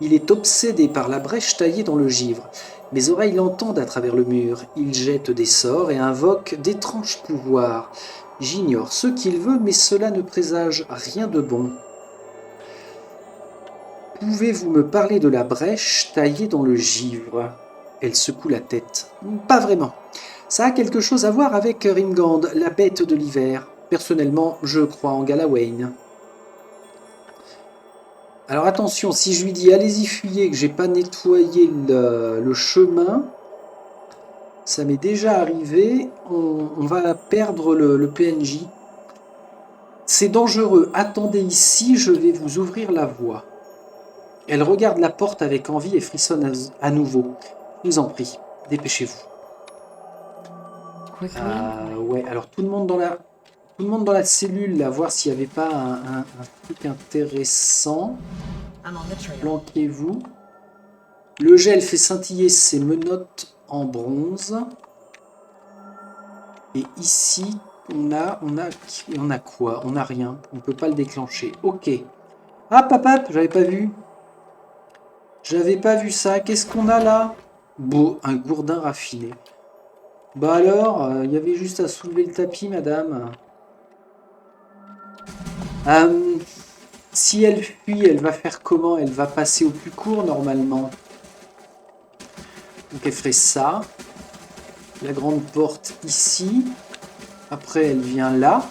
Il est obsédé par la brèche taillée dans le givre. Mes oreilles l'entendent à travers le mur. Il jette des sorts et invoque d'étranges pouvoirs. J'ignore ce qu'il veut, mais cela ne présage rien de bon. Pouvez-vous me parler de la brèche taillée dans le givre? Elle secoue la tête. Pas vraiment. Ça a quelque chose à voir avec Rimgand, la bête de l'hiver. Personnellement, je crois en Galawain. Alors attention, si je lui dis allez-y fuyez, que j'ai pas nettoyé le chemin, ça m'est déjà arrivé, on va perdre le PNJ. C'est dangereux, attendez ici, je vais vous ouvrir la voie. Elle regarde la porte avec envie et frissonne à nouveau. Je vous en prie, dépêchez-vous. Ouais, alors tout le monde dans la cellule, là, voir s'il n'y avait pas un truc intéressant. Planquez-vous. Le gel fait scintiller ses menottes en bronze. Et ici, on a quoi? On n'a rien. On ne peut pas le déclencher. Ok. Ah, papap, j'avais pas vu. J'avais pas vu ça. Qu'est-ce qu'on a là? Beau, un gourdin raffiné. Bah alors, il y avait juste à soulever le tapis, madame. Si elle fuit, elle va faire comment? Elle va passer au plus court, normalement. Donc elle ferait ça. La grande porte ici. Après, elle vient là.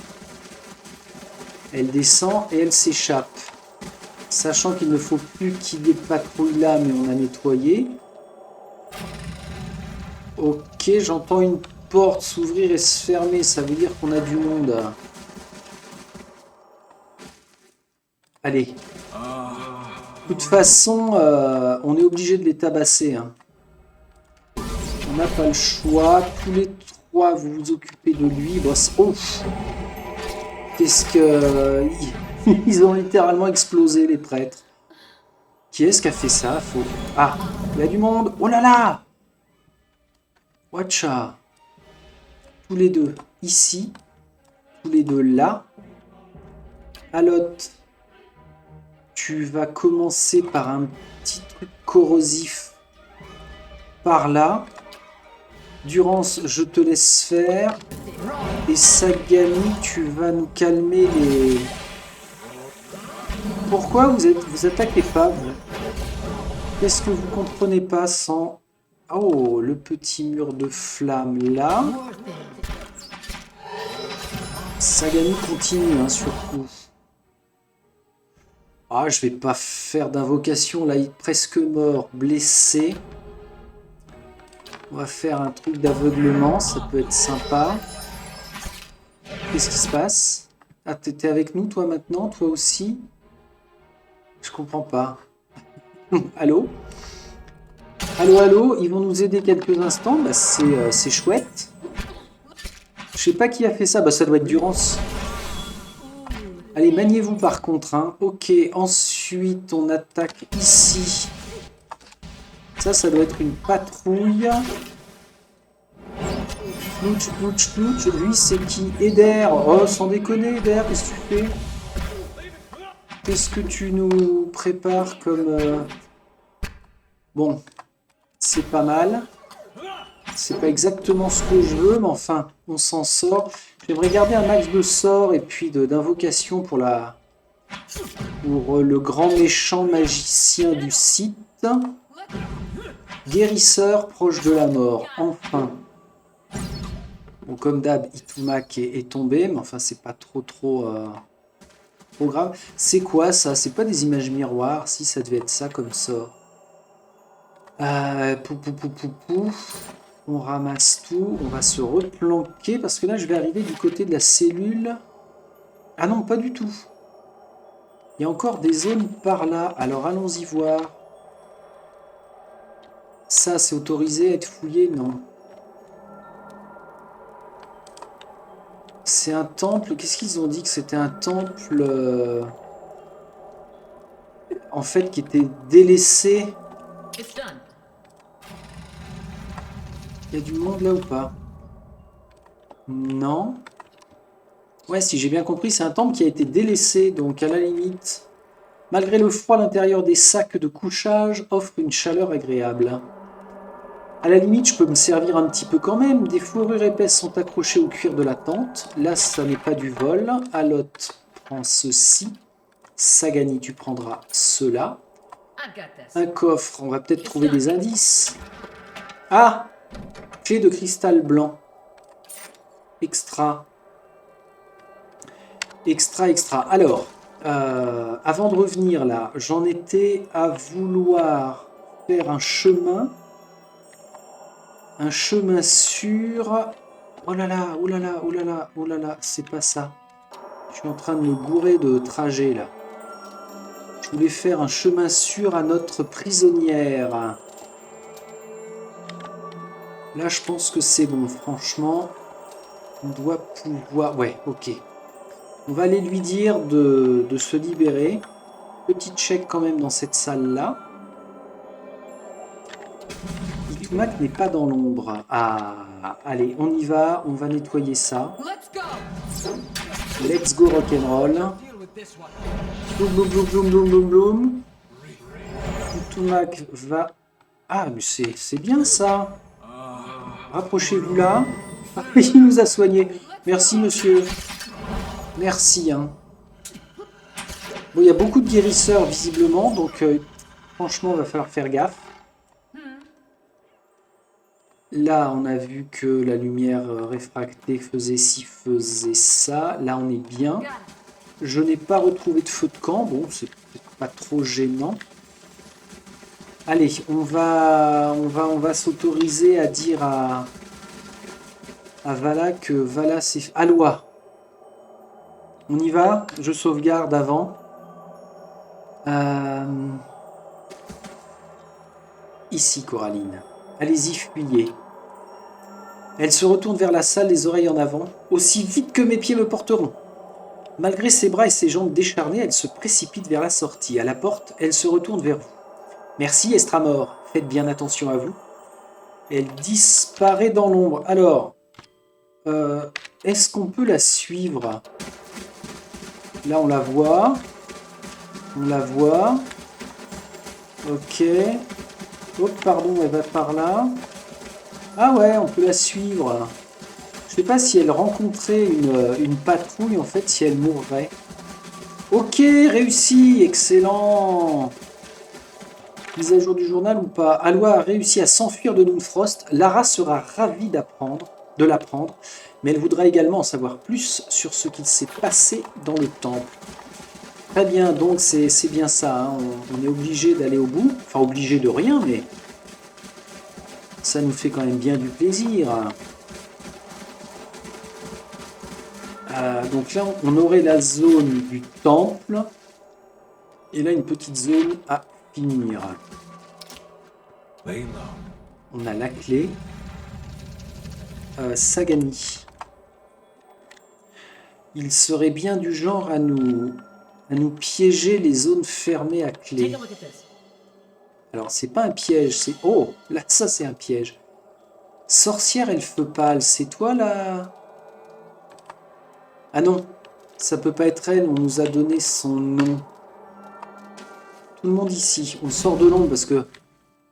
Elle descend et elle s'échappe. Sachant qu'il ne faut plus qu'il y ait de patrouille là, mais on a nettoyé. Ok, j'entends une porte s'ouvrir et se fermer. Ça veut dire qu'on a du monde. Allez. De toute façon, on est obligé de les tabasser. Hein. On n'a pas le choix. Tous les trois, vous vous occupez de lui. Bon, oh. Qu'est-ce que... Ils ont littéralement explosé, les prêtres. Qui est-ce qui a fait ça? Ah, il y a du monde. Oh là là! Watcha. Tous les deux ici. Tous les deux là. Alot, tu vas commencer par un petit truc corrosif par là. Durance, je te laisse faire. Et Sagami, tu vas nous calmer les... Pourquoi vous attaquez pas, vous? Qu'est-ce que vous comprenez pas sans... Oh, le petit mur de flamme là. Sagami continue, hein, surtout. Ah, je vais pas faire d'invocation, là, il est presque mort, blessé. On va faire un truc d'aveuglement, ça peut être sympa. Qu'est-ce qui se passe? Ah, t'étais avec nous, toi, maintenant? Toi aussi? Je comprends pas. Allô? Allô, allô? Ils vont nous aider quelques instants? Bah, c'est chouette. Je sais pas qui a fait ça. Bah, ça doit être Durance. Allez, maniez-vous par contre. Hein. Ok, ensuite, on attaque ici. Ça doit être une patrouille. Plouch, plouch, plouch. Lui, c'est qui? Eder. Oh, sans déconner, Eder, qu'est-ce que tu fais? Qu'est-ce que tu nous prépares comme... Bon, c'est pas mal. C'est pas exactement ce que je veux, mais enfin, on s'en sort. J'aimerais garder un max de sorts et puis d'invocation pour le grand méchant magicien du site. Guérisseur proche de la mort, enfin. Bon, comme d'hab, Itumak est tombé, mais enfin, c'est pas trop grave. C'est quoi ça? C'est pas des images miroirs? Si, ça devait être ça comme sort. On ramasse tout, on va se replanquer parce que là je vais arriver du côté de la cellule. Ah non, pas du tout. Il y a encore des zones par là, alors allons-y voir. Ça, c'est autorisé à être fouillé? Non. C'est un temple, qu'est-ce qu'ils ont dit que c'était un temple en fait, qui était délaissé. Il y a du monde là ou pas? Non. Ouais, si j'ai bien compris, c'est un temple qui a été délaissé, donc à la limite, malgré le froid, l'intérieur des sacs de couchage offre une chaleur agréable. À la limite, je peux me servir un petit peu quand même. Des fourrures épaisses sont accrochées au cuir de la tente. Là, ça n'est pas du vol. Alot prend ceci. Sagani, tu prendras cela. Un coffre, on va peut-être trouver des indices. Ah! Clé de cristal blanc. Extra. Extra, extra. Alors, avant de revenir là, j'en étais à vouloir faire un chemin. Un chemin sûr. Oh là là, oh là là, oh là là, oh là là, c'est pas ça. Je suis en train de me gourer de trajet là. Je voulais faire un chemin sûr à notre prisonnière. Là, je pense que c'est bon, franchement. On doit pouvoir... Ouais, ok. On va aller lui dire de se libérer. Petit check quand même dans cette salle-là. Itumak n'est pas dans l'ombre. Ah, allez, on y va. On va nettoyer ça. Let's go rock'n'roll. Bloum, bloum, bloum, bloum, bloum, bloum, bloum. Itumak va... Ah, mais c'est bien ça. Rapprochez-vous là. Ah, il nous a soignés. Merci, monsieur. Merci. Hein. Bon, il y a beaucoup de guérisseurs, visiblement, donc franchement, il va falloir faire gaffe. Là, on a vu que la lumière réfractée faisait ci, faisait ça. Là, on est bien. Je n'ai pas retrouvé de feu de camp. Bon, c'est pas trop gênant. Allez, on va s'autoriser à dire à Vala que Vala c'est... Alois. On y va. Je sauvegarde avant. Ici, Coraline. Allez-y, fuyez. Elle se retourne vers la salle, les oreilles en avant, aussi vite que mes pieds me porteront. Malgré ses bras et ses jambes décharnées, elle se précipite vers la sortie. À la porte, elle se retourne vers vous. Merci, Estramor. Faites bien attention à vous. Elle disparaît dans l'ombre. Alors, est-ce qu'on peut la suivre? Là, on la voit. On la voit. Ok. Oh, pardon, elle va par là. Ah ouais, on peut la suivre. Je sais pas si elle rencontrait une patrouille, en fait, si elle mourrait. Ok, réussi, excellent. Mise à jour du journal ou pas? Alois a réussi à s'enfuir de Noonfrost. Lara sera ravie de l'apprendre, mais elle voudra également en savoir plus sur ce qu'il s'est passé dans le temple. Très bien, donc c'est bien ça, hein. On est obligé d'aller au bout. Enfin, obligé de rien, mais ça nous fait quand même bien du plaisir. Donc là, on aurait la zone du temple. Et là, une petite zone à finir. On a la clé. Sagani. Il serait bien du genre à nous piéger les zones fermées à clé. Alors, c'est pas un piège, c'est... Oh, là, ça, c'est un piège. Sorcière elfe pâle, c'est toi, là? Ah non, ça peut pas être elle, on nous a donné son nom. Tout le monde ici, on sort de l'ombre parce que...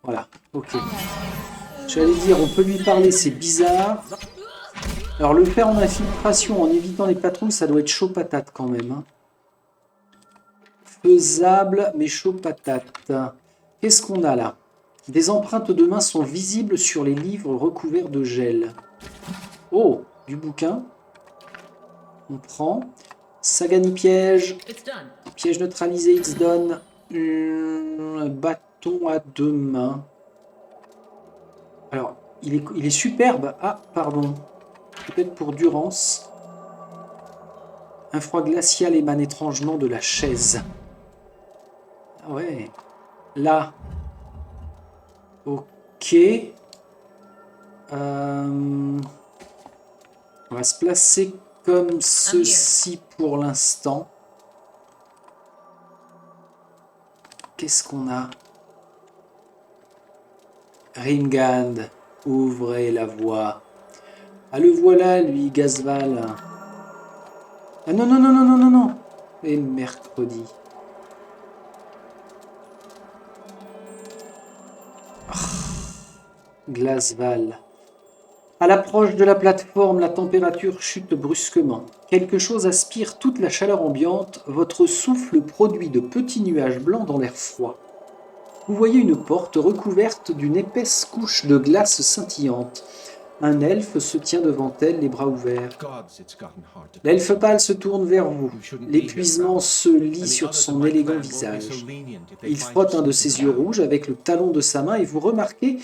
Voilà, ok. J'allais dire, on peut lui parler, c'est bizarre. Alors, le faire en infiltration, en évitant les patrouilles, ça doit être chaud patate quand même. Hein. Faisable, mais chaud patate. Qu'est-ce qu'on a là? Des empreintes de mains sont visibles sur les livres recouverts de gel. Oh, du bouquin. On prend. Sagani piège. Piège neutralisé, X donne. Bâton à deux mains. Alors, il est superbe. Ah, pardon. Peut-être pour Durance. Un froid glacial émane étrangement de la chaise. Ah ouais. Là. Ok. On va se placer comme ceci pour l'instant. qu'est-ce qu'on a? Ringand, ouvrez la voie. Ah, le voilà, lui, Gazval. Ah non, non, non, non, non, non, non. Et mercredi. Glasval. À l'approche de la plateforme, la température chute brusquement. Quelque chose aspire toute la chaleur ambiante. Votre souffle produit de petits nuages blancs dans l'air froid. Vous voyez une porte recouverte d'une épaisse couche de glace scintillante. Un elfe se tient devant elle, les bras ouverts. L'elfe pâle se tourne vers vous. L'épuisement se lit sur son élégant visage. Il frotte un de ses yeux rouges avec le talon de sa main et vous remarquez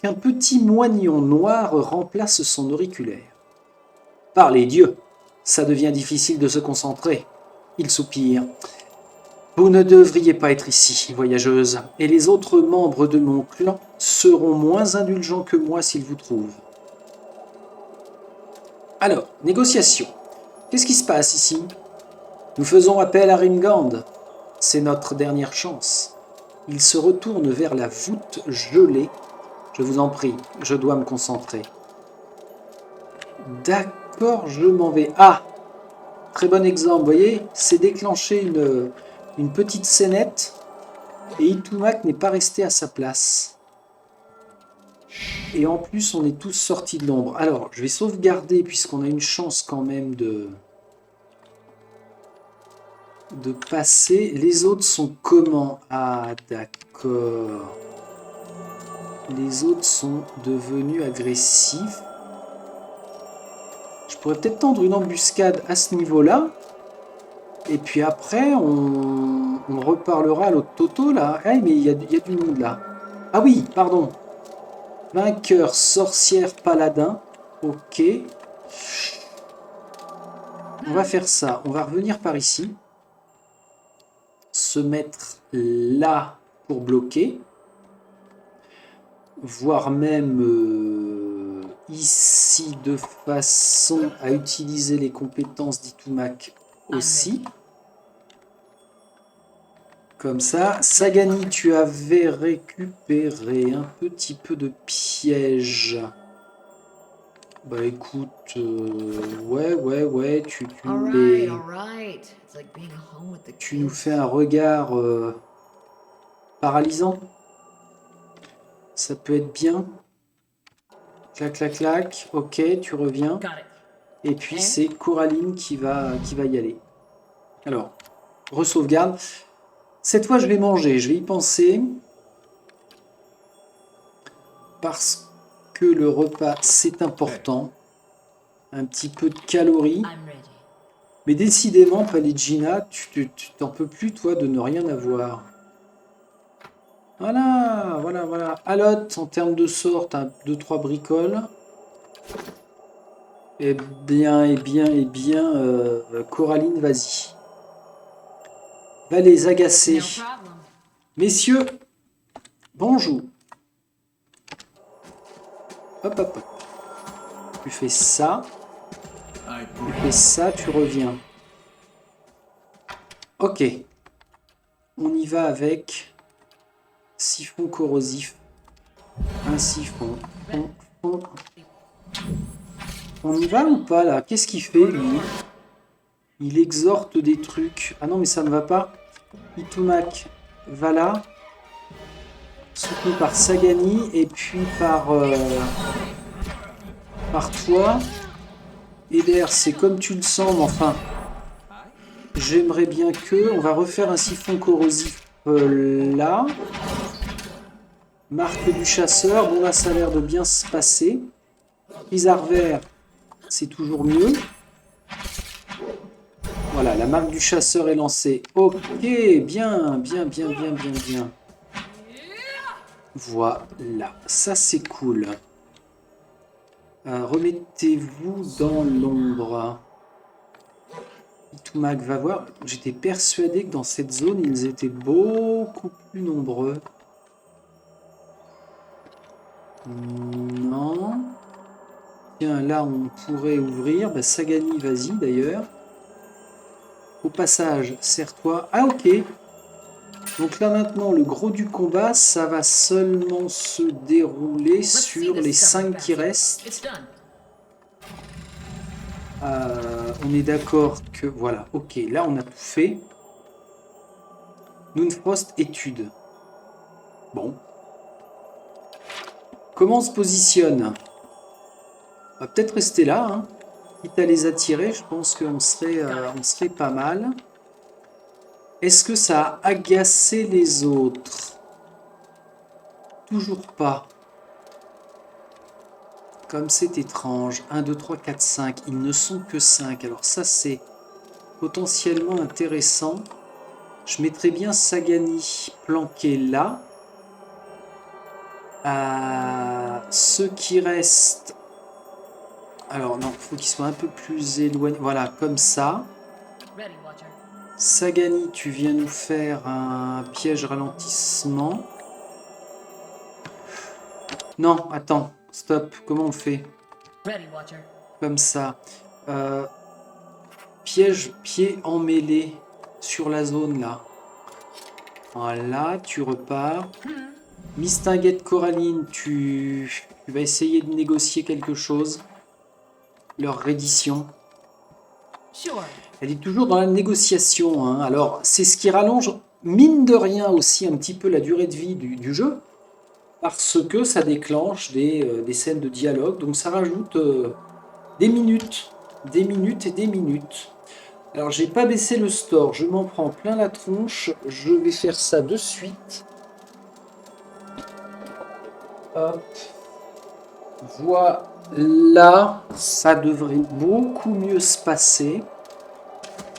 qu'un petit moignon noir remplace son auriculaire. « Par les dieux, ça devient difficile de se concentrer. » Il soupire. « Vous ne devriez pas être ici, voyageuse, et les autres membres de mon clan seront moins indulgents que moi s'ils vous trouvent. » Alors, négociation. Qu'est-ce qui se passe ici? Nous faisons appel à Ringand. C'est notre dernière chance. Il se retourne vers la voûte gelée. Je vous en prie, je dois me concentrer. D'accord, je m'en vais. Ah, très bon exemple, vous voyez, c'est déclenché une petite scénette et Itumak n'est pas resté à sa place. Et en plus, on est tous sortis de l'ombre. Alors, je vais sauvegarder puisqu'on a une chance quand même de passer. Les autres sont comment? Ah, d'accord. Les autres sont devenus agressifs. Je pourrais peut-être tendre une embuscade à ce niveau-là. Et puis après, on reparlera à l'autre Toto, là. Ah, mais il y a du monde, là. Ah oui, pardon. Vainqueur, sorcière, paladin. Ok. On va faire ça. On va revenir par ici. Se mettre là pour bloquer. Voire même ici de façon à utiliser les compétences d'Itumak aussi. Comme ça. Sagani, tu avais récupéré un petit peu de piège. Bah écoute, ouais, tu nous fais un regard paralysant. Ça peut être bien. Clac, clac, clac. Ok, tu reviens. Et puis c'est Coraline qui va y aller. Alors, re-sauvegarde. Cette fois, je vais manger. Je vais y penser. Parce que le repas, c'est important. Un petit peu de calories. Mais décidément, Paligina, tu t'en peux plus, toi, de ne rien avoir. Voilà. Alot, en termes de sort, t'as 2-3 bricoles. Eh bien, Coraline, vas-y. Va les agacer. Messieurs, bonjour. Hop. Tu fais ça. Tu fais ça, tu reviens. Ok. On y va avec siphon corrosif. Un siphon. On y va ou pas là? Qu'est-ce qu'il fait lui? Il exhorte des trucs. Ah non mais ça ne va pas. Itumak va là. Soutenu par Sagani et puis par toi. Eder, c'est comme tu le sens, mais enfin. J'aimerais bien que. On va refaire un siphon corrosif là. Marque du chasseur. Bon là ça a l'air de bien se passer. Isard vert, c'est toujours mieux. Voilà, la marque du chasseur est lancée. Ok, bien. Voilà, ça c'est cool. Remettez-vous dans l'ombre. Itumak va voir. J'étais persuadé que dans cette zone, ils étaient beaucoup plus nombreux. Non. Tiens, là, on pourrait ouvrir. Bah, Sagani, vas-y, d'ailleurs. Au passage, serre-toi. Ah, ok. Donc là maintenant, le gros du combat, ça va seulement se dérouler sur les 5 qui restent. On est d'accord que... Voilà, ok, là on a tout fait. Noonfrost, étude. Bon. Comment on se positionne? On va peut-être rester là, hein. Quitte à les attirer, je pense qu'on serait, on serait pas mal. Est-ce que ça a agacé les autres? Toujours pas. Comme c'est étrange. 1, 2, 3, 4, 5. Ils ne sont que 5. Alors ça, c'est potentiellement intéressant. Je mettrais bien Sagani planqué là. Ceux qui restent... Alors non, il faut qu'ils soient un peu plus éloignés. Voilà, comme ça. Sagani, tu viens nous faire un piège ralentissement. Non, attends, stop. Comment on fait? Comme ça. Piège pied emmêlé sur la zone là. Voilà, tu repars. Mistinguette Coraline, tu vas essayer de négocier quelque chose. Leur reddition. Elle est toujours dans la négociation, hein. Alors, c'est ce qui rallonge, mine de rien, aussi un petit peu la durée de vie du jeu, parce que ça déclenche des scènes de dialogue, donc ça rajoute des minutes et des minutes. Alors, j'ai pas baissé le store, je m'en prends plein la tronche, je vais faire ça de suite. Hop. Voilà, ça devrait beaucoup mieux se passer.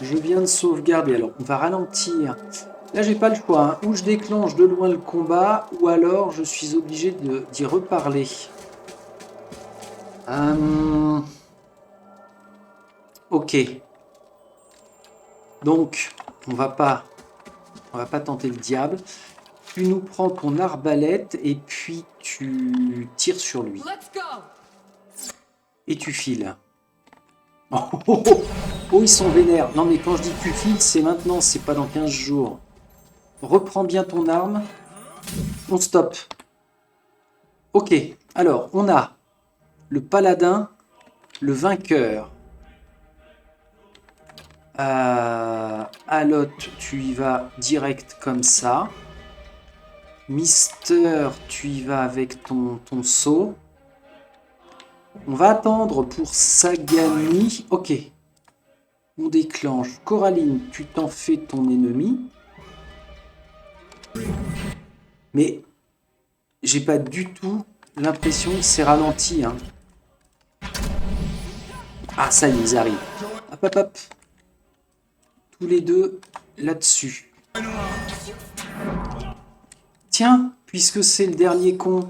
Je viens de sauvegarder, alors on va ralentir. Là j'ai pas le choix, hein. Ou je déclenche de loin le combat, ou alors je suis obligé d'y reparler. Ok. Donc, on va pas tenter le diable. Tu nous prends ton arbalète et puis tu tires sur lui. Et tu files. Oh, ils sont vénères. Non, mais quand je dis tu files, c'est maintenant, c'est pas dans 15 jours. Reprends bien ton arme. On stoppe. Ok, alors, on a le paladin, le vainqueur. Alot, tu y vas direct comme ça. Mister, tu y vas avec ton saut. On va attendre pour Sagani. Ok. On déclenche. Coraline, tu t'en fais ton ennemi. Mais j'ai pas du tout l'impression que c'est ralenti, hein. Ah, ça y est, ils arrivent. Hop, hop, hop. Tous les deux là-dessus. Tiens, puisque c'est le dernier con,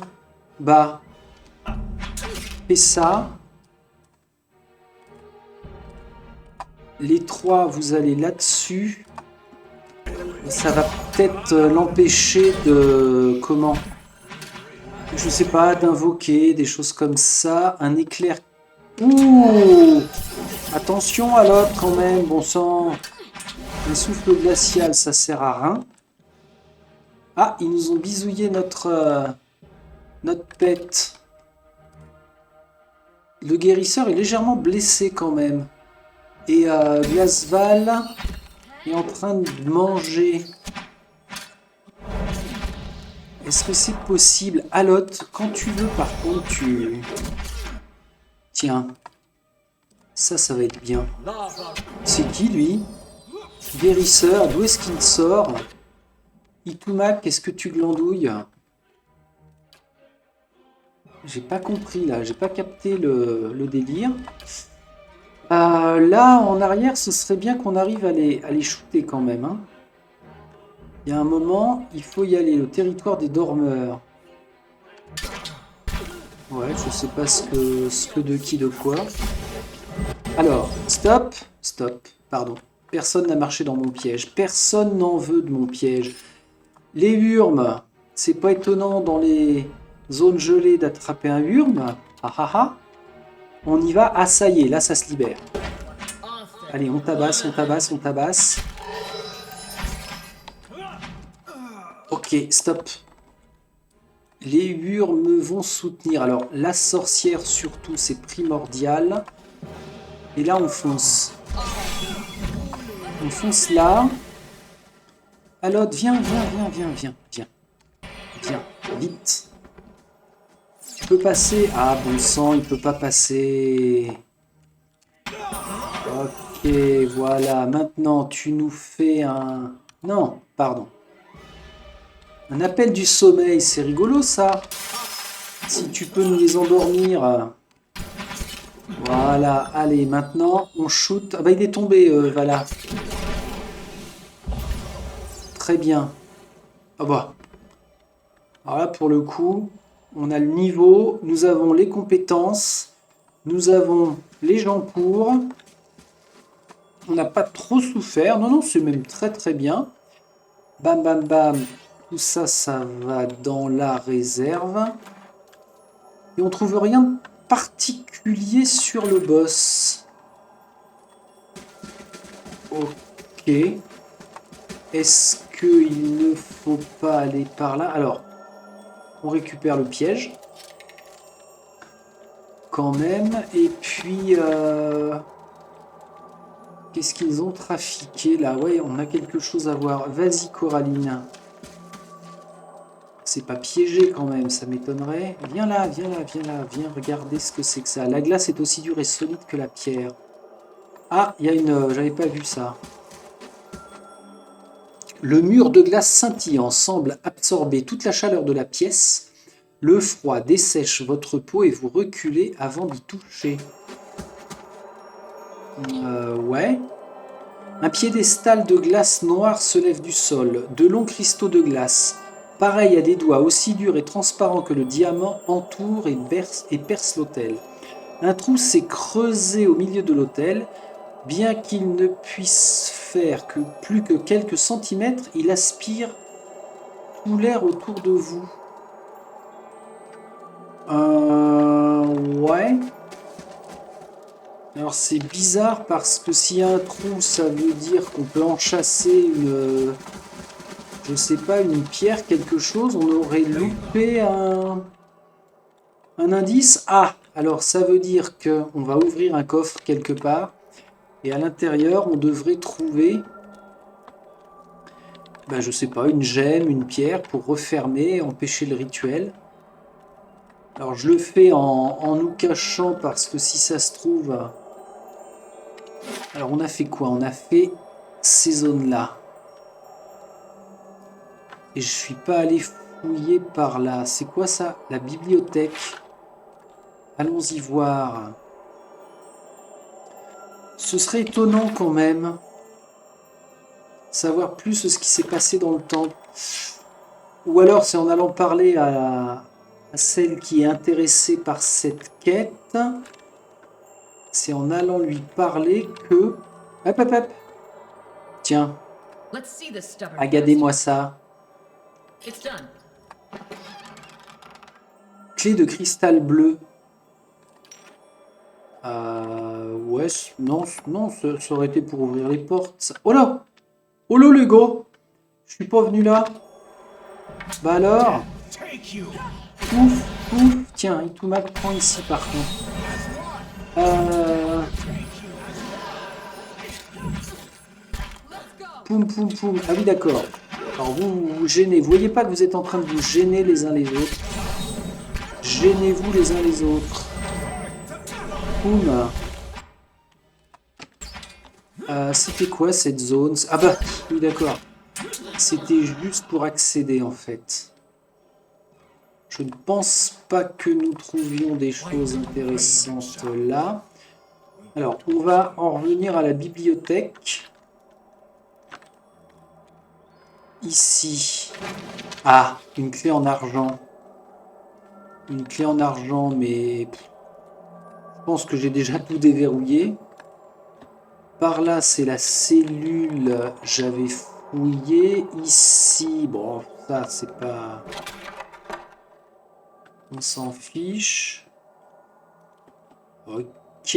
bah, fais ça. Les trois, vous allez là-dessus. Ça va peut-être l'empêcher de... Comment? Je sais pas, d'invoquer, des choses comme ça. Un éclair... Ouh! Attention à l'autre quand même, bon sang. Un souffle glacial, ça sert à rien. Ah, ils nous ont bisouillé notre pet. Le guérisseur est légèrement blessé quand même. Et Glasval est en train de manger. Est-ce que c'est possible? Alot, quand tu veux, par contre, tu... Tiens. Ça va être bien. C'est qui, lui? Guérisseur, d'où est-ce qu'il sort? Itumak, qu'est-ce que tu glandouilles? J'ai pas compris, là. J'ai pas capté le délire. Là, en arrière, ce serait bien qu'on arrive à les shooter quand même, hein. Il y a un moment, il faut y aller. Le territoire des dormeurs. Ouais, je sais pas ce que de qui, de quoi. Alors, stop, pardon. Personne n'a marché dans mon piège. Personne n'en veut de mon piège. Les Wurms, c'est pas étonnant dans les zones gelées d'attraper un Wurm. Ah ah ah. On y va. Ah, ça y est, là, ça se libère. Allez, on tabasse, on tabasse, on tabasse. Ok, stop. Les hurs me vont soutenir. Alors, la sorcière surtout, c'est primordial. Et là, on fonce. On fonce là. Alod, viens, vite. Tu peux passer. Ah, bon sang, il peut pas passer. Ok, voilà. Maintenant, tu nous fais un... Non, pardon. Un appel du sommeil, c'est rigolo ça. Si tu peux nous les endormir. Voilà, allez, maintenant on shoot. Ah bah il est tombé, voilà. Très bien. Ah bah. Alors là, pour le coup, on a le niveau, nous avons les compétences, nous avons les gens pour. On n'a pas trop souffert. Non, non, c'est même très très bien. Bam, bam, bam. Tout ça, ça va dans la réserve. Et on trouve rien de particulier sur le boss. Ok. Est-ce qu'il ne faut pas aller par là? Alors, on récupère le piège. Quand même. Et puis... qu'est-ce qu'ils ont trafiqué là? Ouais, on a quelque chose à voir. Vas-y, Coraline. C'est pas piégé quand même, ça m'étonnerait. Viens là, viens regarder ce que c'est que ça. La glace est aussi dure et solide que la pierre. Ah, il y a une... j'avais pas vu ça. Le mur de glace scintillant semble absorber toute la chaleur de la pièce. Le froid dessèche votre peau et vous reculez avant d'y toucher. Ouais. Un piédestal de glace noire se lève du sol. De longs cristaux de glace, pareils à des doigts aussi durs et transparents que le diamant, entourent et percent l'autel. Un trou s'est creusé au milieu de l'autel. Bien qu'il ne puisse faire que plus que quelques centimètres, il aspire tout l'air autour de vous. Ouais. Alors c'est bizarre parce que s'il y a un trou, ça veut dire qu'on peut en chasser une... je sais pas, une pierre, quelque chose. On aurait loupé un indice. Ah, alors ça veut dire qu'on va ouvrir un coffre quelque part. Et à l'intérieur, on devrait trouver... ben, je sais pas, une gemme, une pierre pour refermer, empêcher le rituel. Alors je le fais en nous cachant parce que si ça se trouve... Alors on a fait quoi? On a fait ces zones-là. Et je suis pas allé fouiller par là. C'est quoi ça? La bibliothèque. Allons-y voir. Ce serait étonnant quand même. Savoir plus ce qui s'est passé dans le temple. Ou alors c'est en allant parler à celle qui est intéressée par cette quête. C'est en allant lui parler que... Hop, hop, hop. Tiens. Regardez-moi ça. Clé de cristal bleu. Ouais, non, ça aurait été pour ouvrir les portes. Oh là! Oh là, les gars! Je suis pas venu là. Bah alors? Ouf. Tiens, Itumak prend ici par contre. Poum. Ah oui, d'accord. Alors vous gênez. Vous voyez pas que vous êtes en train de vous gêner les uns les autres. Gênez-vous les uns les autres. Poum. C'était quoi cette zone? Ah bah, oui, d'accord. C'était juste pour accéder en fait. Je ne pense pas que nous trouvions des choses intéressantes là. Alors, on va en revenir à la bibliothèque. Ici. Ah, une clé en argent. Une clé en argent, mais... je pense que j'ai déjà tout déverrouillé. Par là, c'est la cellule. J'avais fouillé. Ici, bon, ça, c'est pas... on s'en fiche. Ok.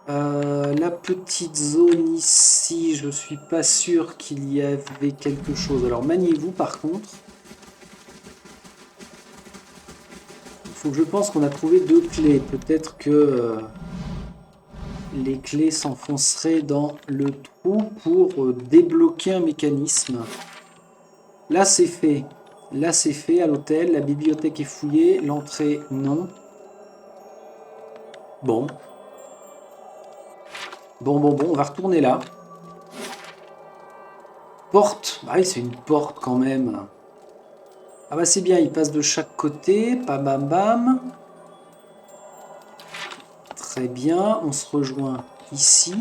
La petite zone ici, je suis pas sûr qu'il y avait quelque chose. Alors maniez-vous par contre. Il faut que je pense qu'on a trouvé 2 clés. Peut-être que les clés s'enfonceraient dans le trou pour débloquer un mécanisme. Là c'est fait. Là c'est fait à l'hôtel. La bibliothèque est fouillée. L'entrée non. Bon. Bon, on va retourner là. Porte. Ah oui, c'est une porte quand même. Ah bah c'est bien, il passe de chaque côté. Bam bam bam. Très bien, on se rejoint ici.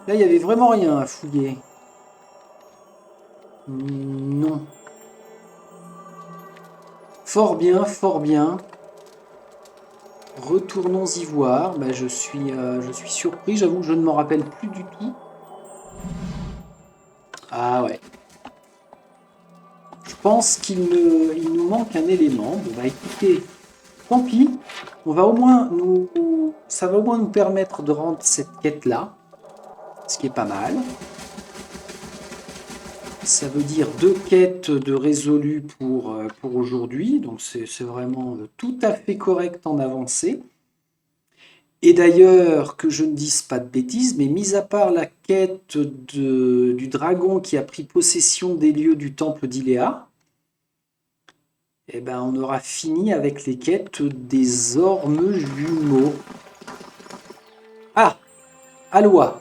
Là, il n'y avait vraiment rien à fouiller. Non. Fort bien, fort bien. Retournons-y voir. Bah, je suis surpris, j'avoue que je ne m'en rappelle plus du tout. Ah ouais. Je pense il nous manque un élément. Bon bah écoutez, tant pis. Ça va au moins nous permettre de rendre cette quête-là. Ce qui est pas mal. Ça veut dire 2 quêtes de résolues pour aujourd'hui. Donc c'est vraiment tout à fait correct en avancée. Et d'ailleurs, que je ne dise pas de bêtises, mais mis à part la quête du dragon qui a pris possession des lieux du temple d'Iléa, eh ben, on aura fini avec les quêtes des ormes jumeaux. Ah, Aloy.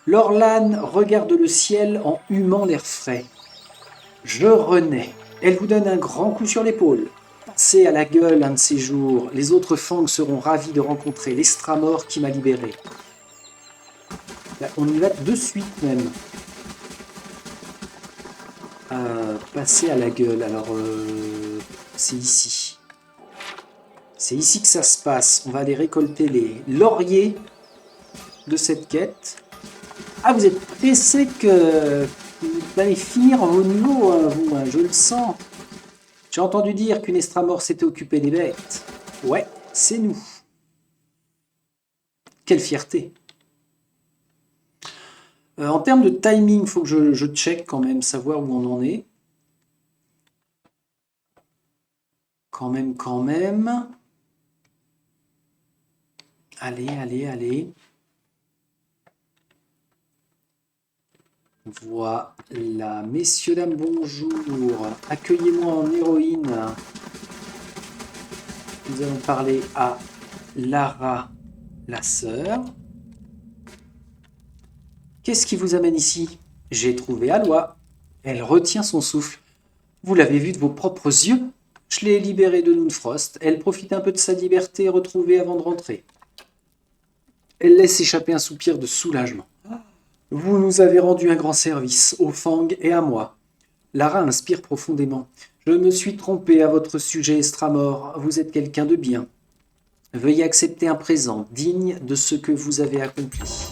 L'Orlane regarde le ciel en humant l'air frais. Je renais. Elle vous donne un grand coup sur l'épaule. Passez à la gueule un de ces jours. Les autres fangs seront ravis de rencontrer l'Estramor qui m'a libéré. Là, on y va de suite même. Passer à la gueule. Alors, c'est ici. C'est ici que ça se passe. On va aller récolter les lauriers de cette quête. Ah, vous êtes pressé que vous allez finir vos niveaux, hein, vous, hein, je le sens. J'ai entendu dire qu'une Estramor s'était occupée des bêtes. Ouais, c'est nous. Quelle fierté. En termes de timing, il faut que je check quand même, savoir où on en est. Quand même. Allez. Voilà, messieurs, dames, bonjour. Accueillez-moi en héroïne. Nous allons parler à Lara, la sœur. Qu'est-ce qui vous amène ici? J'ai trouvé Aloy. Elle retient son souffle. Vous l'avez vu de vos propres yeux? Je l'ai libérée de Noonfrost. Elle profite un peu de sa liberté retrouvée avant de rentrer. Elle laisse échapper un soupir de soulagement. Vous nous avez rendu un grand service, aux Fang et à moi. Lara inspire profondément. Je me suis trompé à votre sujet, Estramor. Vous êtes quelqu'un de bien. Veuillez accepter un présent digne de ce que vous avez accompli.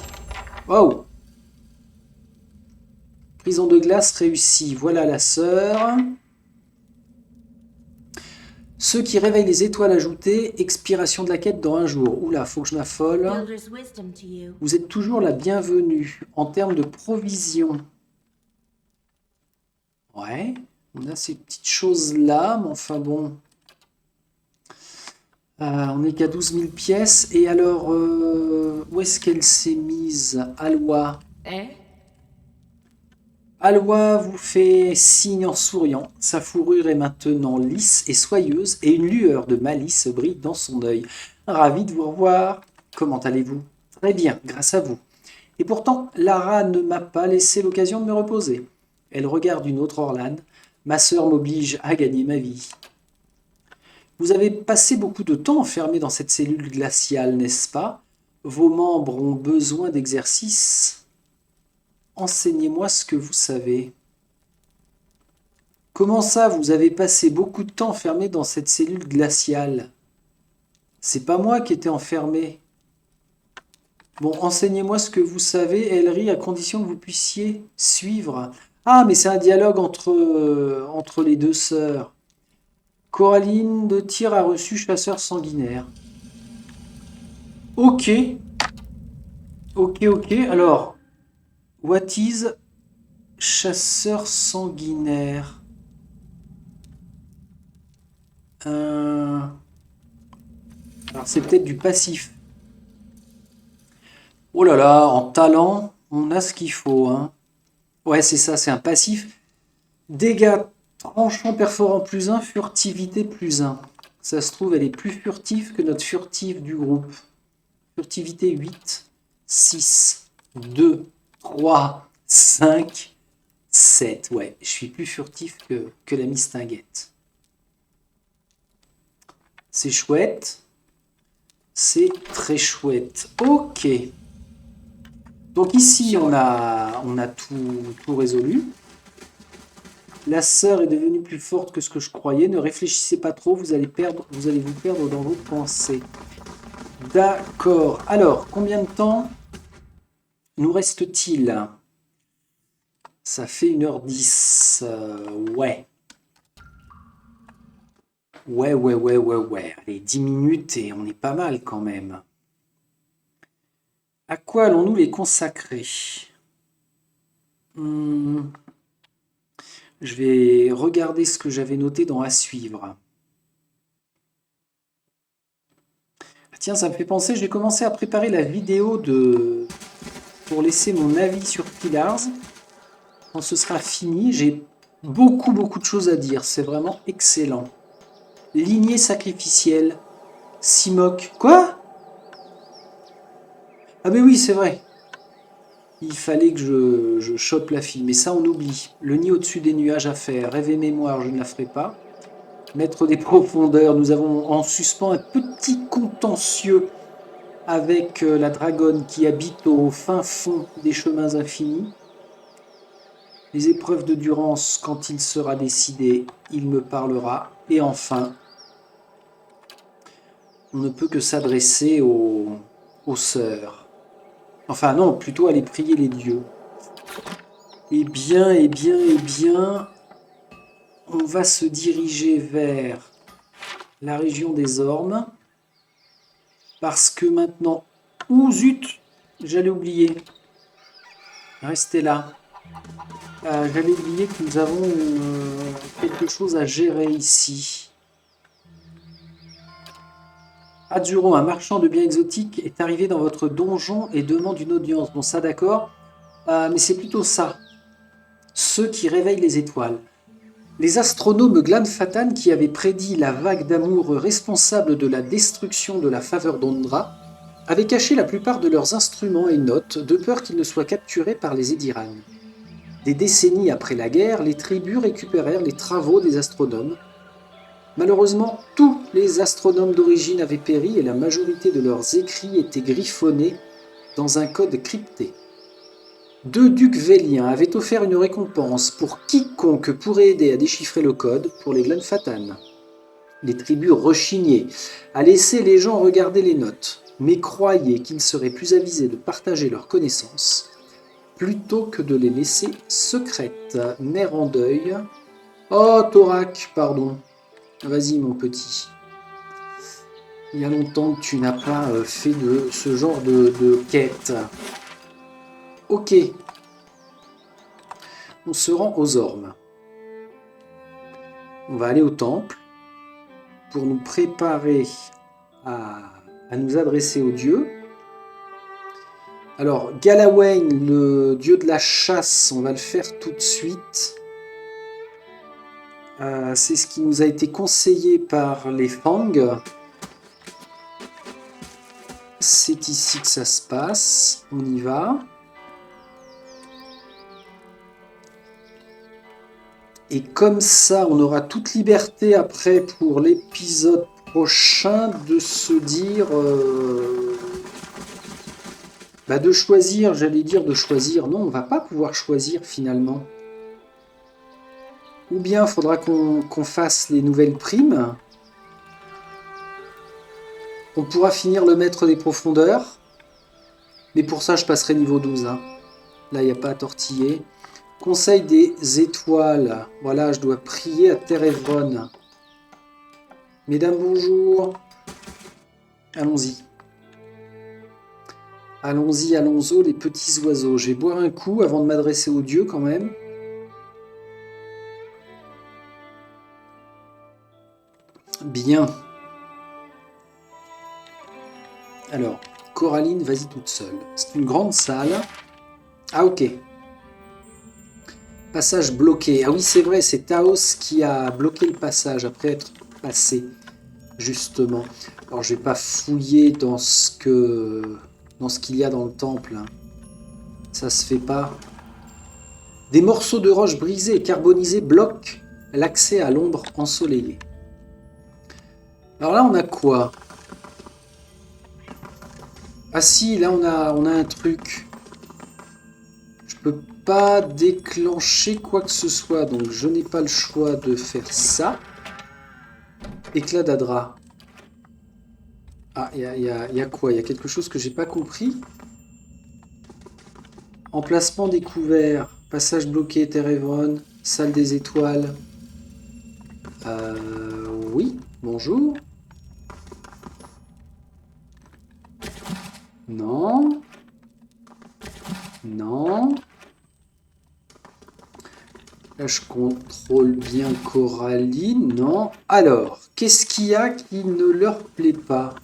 Oh! Prison de glace réussie. Voilà la sœur. Ceux qui réveillent les étoiles ajoutées, expiration de la quête dans 1 jour. Oula, faut que je m'affole. Vous êtes toujours la bienvenue. En termes de provisions. Ouais, on a ces petites choses-là, mais enfin bon. On n'est qu'à 12 000 pièces. Et alors, où est-ce qu'elle s'est mise? Aloy. Aloy vous fait signe en souriant. Sa fourrure est maintenant lisse et soyeuse et une lueur de malice brille dans son œil. Ravi de vous revoir. Comment allez-vous? Très bien, grâce à vous. Et pourtant, Lara ne m'a pas laissé l'occasion de me reposer. Elle regarde une autre Orlane. Ma sœur m'oblige à gagner ma vie. Vous avez passé beaucoup de temps enfermé dans cette cellule glaciale, n'est-ce pas? Vos membres ont besoin d'exercice. Enseignez-moi ce que vous savez. Comment ça, vous avez passé beaucoup de temps enfermé dans cette cellule glaciale? C'est pas moi qui étais enfermé. Bon, enseignez-moi ce que vous savez, elle rit à condition que vous puissiez suivre. Ah, mais c'est un dialogue entre les deux sœurs. Coraline de Tyr a reçu chasseur sanguinaire. Ok. Ok, ok. Alors, what is chasseur sanguinaire? Alors, c'est peut-être du passif. Oh là là, en talent, on a ce qu'il faut, hein. Ouais, c'est ça, c'est un passif. Dégâts tranchant perforant +1, furtivité +1. Ça se trouve, elle est plus furtive que notre furtive du groupe. Furtivité 8, 6, 2, 3, 5, 7. Ouais, je suis plus furtif que la mistinguette. C'est chouette. C'est très chouette. Ok. Donc ici, on a tout résolu. La sœur est devenue plus forte que ce que je croyais. Ne réfléchissez pas trop, vous allez vous perdre dans vos pensées. D'accord. Alors, combien de temps nous reste-t-il? Ça fait 1h10. Ouais. Ouais. Allez, 10 minutes et on est pas mal quand même. À quoi allons-nous les consacrer? Je vais regarder ce que j'avais noté dans à suivre. Ah, tiens, ça me fait penser, je vais commencer à préparer la vidéo pour laisser mon avis sur Pillars. Quand ce sera fini, j'ai beaucoup de choses à dire. C'est vraiment excellent. Lignée sacrificielle. Simok. Quoi? Ah mais oui, c'est vrai. Il fallait que je chope la fille. Mais ça, on oublie. Le nid au-dessus des nuages à faire. Rêve et mémoire, je ne la ferai pas. Maître des profondeurs, nous avons en suspens un petit contentieux avec la dragonne qui habite au fin fond des chemins infinis. Les épreuves de Durance, quand il sera décidé, il me parlera. Et enfin, on ne peut que s'adresser aux sœurs. Enfin non, plutôt aller prier les dieux. Eh bien, on va se diriger vers la région des Ormes. Parce que maintenant... Ouh zut, j'allais oublier. Restez là. J'allais oublier que nous avons quelque chose à gérer ici. Aduro, un marchand de biens exotiques, est arrivé dans votre donjon et demande une audience. Bon, ça d'accord. Mais c'est plutôt ça. Ceux qui réveillent les étoiles. Les astronomes Glanfatan, qui avaient prédit la vague d'amour responsable de la destruction de la faveur d'Ondra, avaient caché la plupart de leurs instruments et notes de peur qu'ils ne soient capturés par les Ediran. Des décennies après la guerre, les tribus récupérèrent les travaux des astronomes. Malheureusement, tous les astronomes d'origine avaient péri et la majorité de leurs écrits étaient griffonnés dans un code crypté. 2 ducs véliens avaient offert une récompense pour quiconque pourrait aider à déchiffrer le code pour les Glanfatan. Les tribus rechignaient à laisser les gens regarder les notes, mais croyaient qu'ils seraient plus avisés de partager leurs connaissances plutôt que de les laisser secrètes. Mère en deuil. Oh, Thorac, pardon. Vas-y, mon petit. Il y a longtemps que tu n'as pas fait de ce genre de quête. Ok. On se rend aux Ormes. On va aller au temple pour nous préparer à nous adresser aux dieux. Alors, Galawain, le dieu de la chasse, on va le faire tout de suite. C'est ce qui nous a été conseillé par les Fang. C'est ici que ça se passe. On y va. Et comme ça, on aura toute liberté après pour l'épisode prochain de se dire... de choisir, j'allais dire de choisir. Non, on va pas pouvoir choisir finalement. Ou bien il faudra qu'on fasse les nouvelles primes. On pourra finir le maître des profondeurs. Mais pour ça, je passerai niveau 12. Hein. Là, il n'y a pas à tortiller. Conseil des étoiles. Voilà, je dois prier à Terevron. Mesdames, bonjour. Allons-y. Allons-y, allons-y, les petits oiseaux. Je vais boire un coup avant de m'adresser aux dieux quand même. Bien. Alors, Coraline, vas-y toute seule. C'est une grande salle. Ah, ok. Passage bloqué. Ah oui, c'est vrai, c'est Taos qui a bloqué le passage après être passé, justement. Alors, je vais pas fouiller dans ce qu'il y a dans le temple. Hein. Ça se fait pas. Des morceaux de roche brisés et carbonisés bloquent l'accès à l'ombre ensoleillée. Alors là, on a quoi? Ah si, là, on a un truc. Je peux pas déclencher quoi que ce soit, donc je n'ai pas le choix de faire ça. Éclat d'Adra. Ah, il y a quoi? Il y a quelque chose que j'ai pas compris. Emplacement découvert, passage bloqué, Terevron, salle des étoiles. Oui, bonjour. Non. Non. Là, je contrôle bien Coraline. Non. Alors, qu'est-ce qu'il y a qui ne leur plaît pas?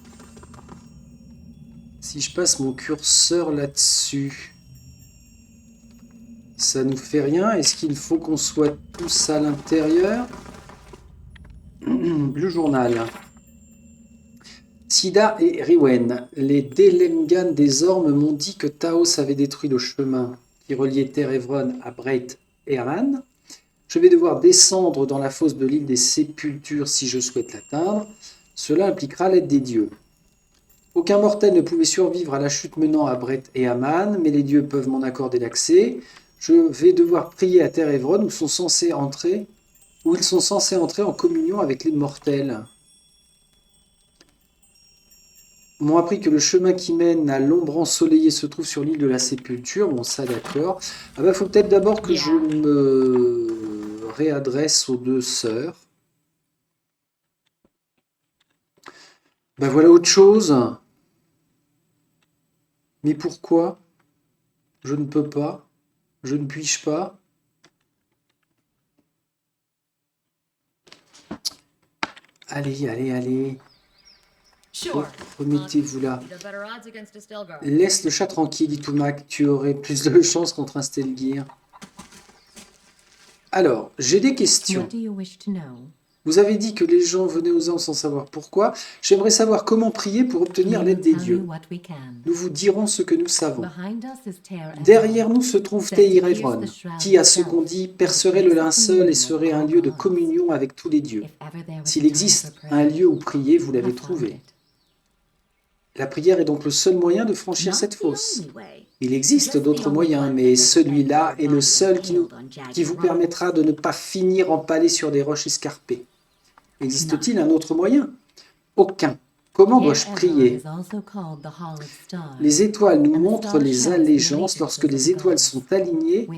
Si je passe mon curseur là-dessus, ça nous fait rien. Est-ce qu'il faut qu'on soit tous à l'intérieur? Le journal. Sida et Riwen, les Delengan des Ormes m'ont dit que Taos avait détruit le chemin qui reliait Terevron à Breit et Aman. Je vais devoir descendre dans la fosse de l'île des Sépultures si je souhaite l'atteindre. Cela impliquera l'aide des dieux. Aucun mortel ne pouvait survivre à la chute menant à Brett et Aman, mais les dieux peuvent m'en accorder l'accès. Je vais devoir prier à Terevron où ils sont censés entrer en communion avec les mortels. M'ont appris que le chemin qui mène à l'ombre ensoleillée se trouve sur l'île de la Sépulture. Bon, ça d'accord. Ah bah, faut peut-être d'abord que je me réadresse aux deux sœurs. Ben voilà autre chose. Mais pourquoi? Je ne peux pas. Je ne puis-je pas? Allez, allez, allez. Remettez-vous là. Laisse le chat tranquille, dit Tumak. Tu aurais plus de chance contre un Stelgir. Alors, j'ai des questions. Vous avez dit que les gens venaient aux anges sans savoir pourquoi. J'aimerais savoir comment prier pour obtenir l'aide des dieux. Nous vous dirons ce que nous savons. Derrière nous se trouve Teirevron, qui, à ce qu'on dit, percerait le linceul et serait un lieu de communion avec tous les dieux. S'il existe un lieu où prier, vous l'avez trouvé. La prière est donc le seul moyen de franchir cette fosse. Il existe d'autres moyens, mais celui-là est le seul qui vous permettra de ne pas finir empalé sur des roches escarpées. Existe-t-il un autre moyen? Aucun. Comment dois-je prier? Les étoiles nous montrent les allégeances. Lorsque les étoiles sont alignées,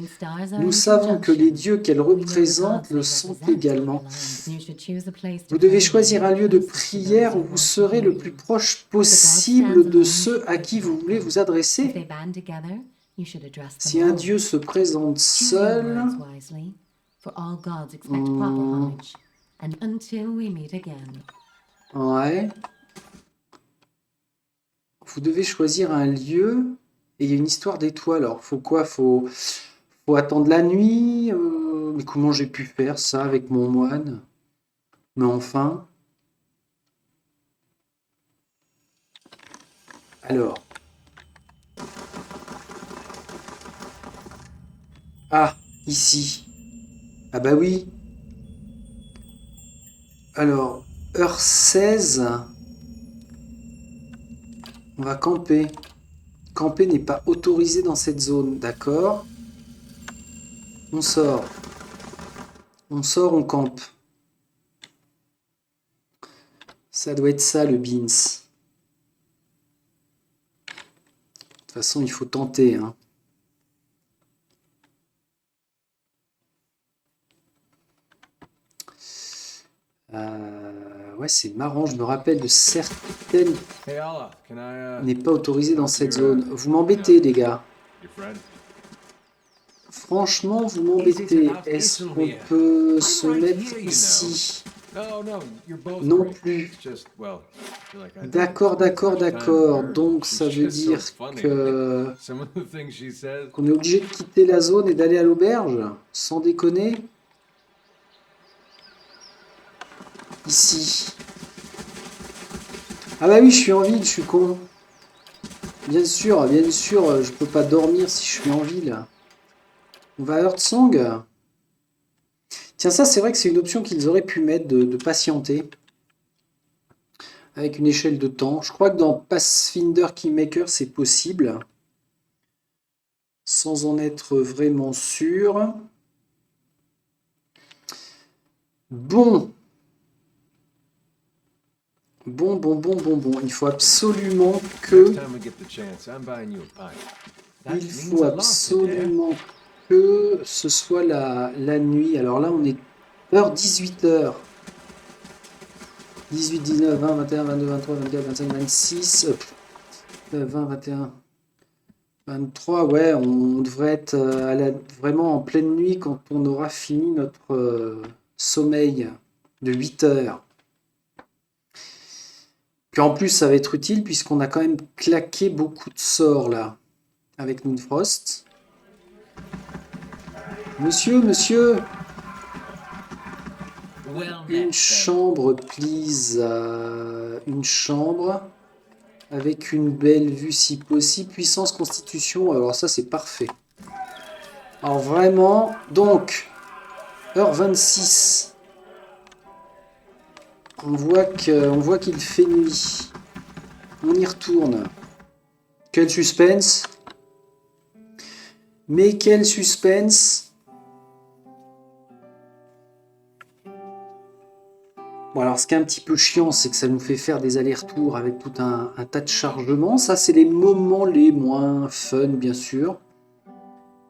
nous savons que les dieux qu'elles représentent le sont également. Vous devez choisir un lieu de prière où vous serez le plus proche possible de ceux à qui vous voulez vous adresser. Si un dieu se présente seul, ouais. Vous devez choisir un lieu et il y a une histoire d'étoiles. Alors, faut quoi? Faut attendre la nuit. Mais comment j'ai pu faire ça avec mon moine? Mais enfin. Alors. Ah, ici. Ah bah oui. Alors, heure 16. On va camper. Camper n'est pas autorisé dans cette zone, d'accord? On sort. On sort, on campe. Ça doit être ça, le beans. De toute façon, il faut tenter, hein. Ouais, c'est marrant, je me rappelle de certaines Hey Allah, can I n'est pas autorisé dans cette zone. Vous you m'embêtez, know, les gars. your friend? Franchement, vous Easy to m'embêtez. not Est-ce listen qu'on here. peut I'm se right mettre here, you know. ici? No, no, you're both Non great. plus. It's just, well, I feel like I don't D'accord, spend as d'accord, much time with d'accord. her. Donc She's ça veut just so dire funny. que Some of the things she says. qu'on est obligé de quitter la zone et d'aller à l'auberge? Sans déconner? Ici. Ah bah oui, je suis en ville, je suis con. Bien sûr, je peux pas dormir si je suis en ville. On va à Heartsong. Tiens, ça, c'est vrai que c'est une option qu'ils auraient pu mettre de patienter. Avec une échelle de temps. Je crois que dans Pathfinder Kingmaker, c'est possible. Sans en être vraiment sûr. Bon. Bon. Il faut absolument que... Next time we get the chance, I'm buying you a pint. That Il means faut a lot, Adair. absolument que ce soit la nuit. Alors là, on est heure 18h. 18, 19, 20, 21, 22, 23, 24, 25, 26, 20, 21, 23. Ouais, on devrait être vraiment en pleine nuit quand on aura fini notre sommeil de 8 heures. Puis en plus, ça va être utile puisqu'on a quand même claqué beaucoup de sorts là avec Moonfrost. Monsieur, Well une met, chambre, please. Une chambre avec une belle vue si possible. Puissance, constitution, alors ça c'est parfait. Alors vraiment, donc, heure 26. On voit qu'il fait nuit. On y retourne. Quel suspense! Mais quel suspense! Bon, alors ce qui est un petit peu chiant, c'est que ça nous fait faire des allers-retours avec tout un tas de chargements. Ça, c'est les moments les moins fun, bien sûr.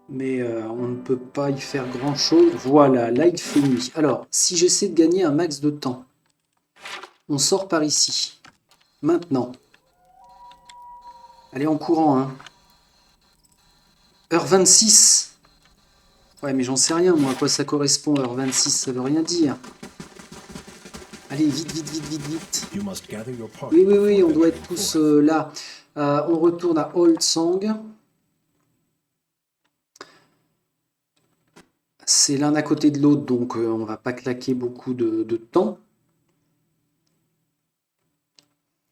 Mais on ne peut pas y faire grand-chose. Voilà, là, il fait nuit. Alors, si j'essaie de gagner un max de temps, on sort par ici. Maintenant. Allez, en courant, hein. Heure 26. Ouais, mais j'en sais rien, moi, à quoi ça correspond, heure 26, ça veut rien dire. Allez, vite. You must gather your party Oui, on before doit être venturing tous forth. là. On retourne à Old Song. C'est l'un à côté de l'autre, donc on va pas claquer beaucoup de temps.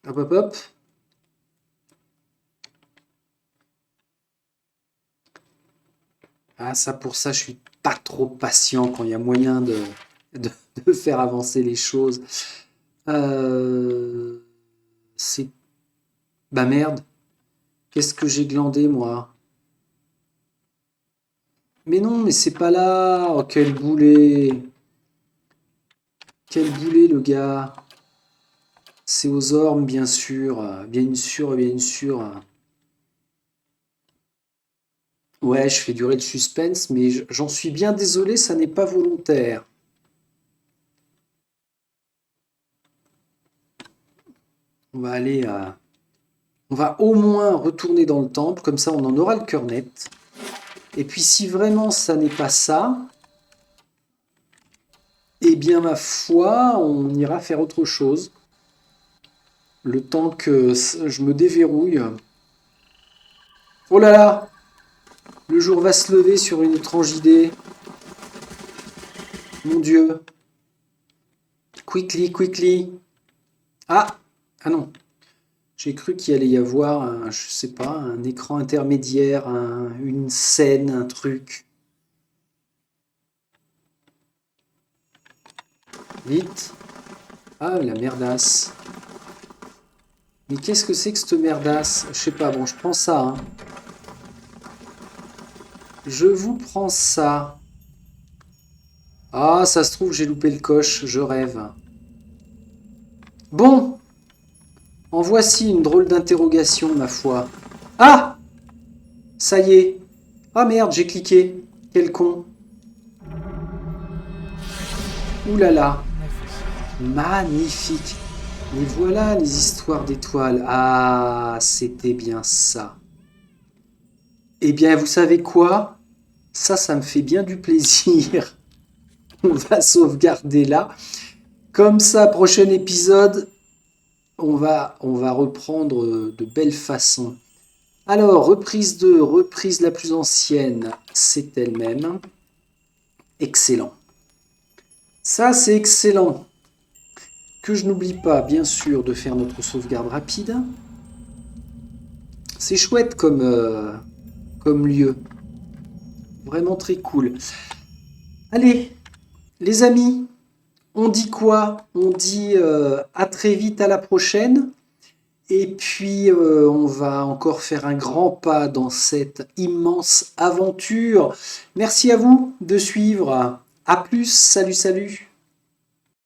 Hop. Ah, ça, pour ça, je suis pas trop patient quand il y a moyen de faire avancer les choses. C'est... Bah merde. Qu'est-ce que j'ai glandé, moi? Mais non, mais c'est pas là. Oh, quel boulet. Quel boulet, le gars. C'est aux ormes, bien sûr. Bien sûr. Ouais, je fais durer le suspense, mais j'en suis bien désolé, ça n'est pas volontaire. On va aller à... On va au moins retourner dans le temple, comme ça on en aura le cœur net. Et puis si vraiment ça n'est pas ça, eh bien ma foi, on ira faire autre chose. Le temps que je me déverrouille. Oh là là! Le jour va se lever sur une étrange idée. Mon Dieu. Quickly. Ah non. J'ai cru qu'il allait y avoir, je sais pas, un écran intermédiaire, une scène, un truc. Vite. Ah, la merdasse. Mais qu'est-ce que c'est que cette merdasse? Je sais pas, bon, je prends ça. Hein. Je vous prends ça. Ah, ça se trouve, j'ai loupé le coche, je rêve. Bon. En voici une drôle d'interrogation, ma foi. Ah! Ça y est. Ah merde, j'ai cliqué. Quel con. Ouh là là. Magnifique. Mais voilà les histoires d'étoiles. Ah, c'était bien ça. Eh bien, vous savez quoi? Ça me fait bien du plaisir. On va sauvegarder là. Comme ça, prochain épisode, on va reprendre de belle façon. Alors, reprise 2, reprise la plus ancienne, c'est elle-même. Excellent. Ça, c'est excellent. Que je n'oublie pas, bien sûr, de faire notre sauvegarde rapide. C'est chouette comme lieu. Vraiment très cool. Allez, les amis, on dit quoi? On dit à très vite, à la prochaine. Et puis, on va encore faire un grand pas dans cette immense aventure. Merci à vous de suivre. À plus, salut, salut.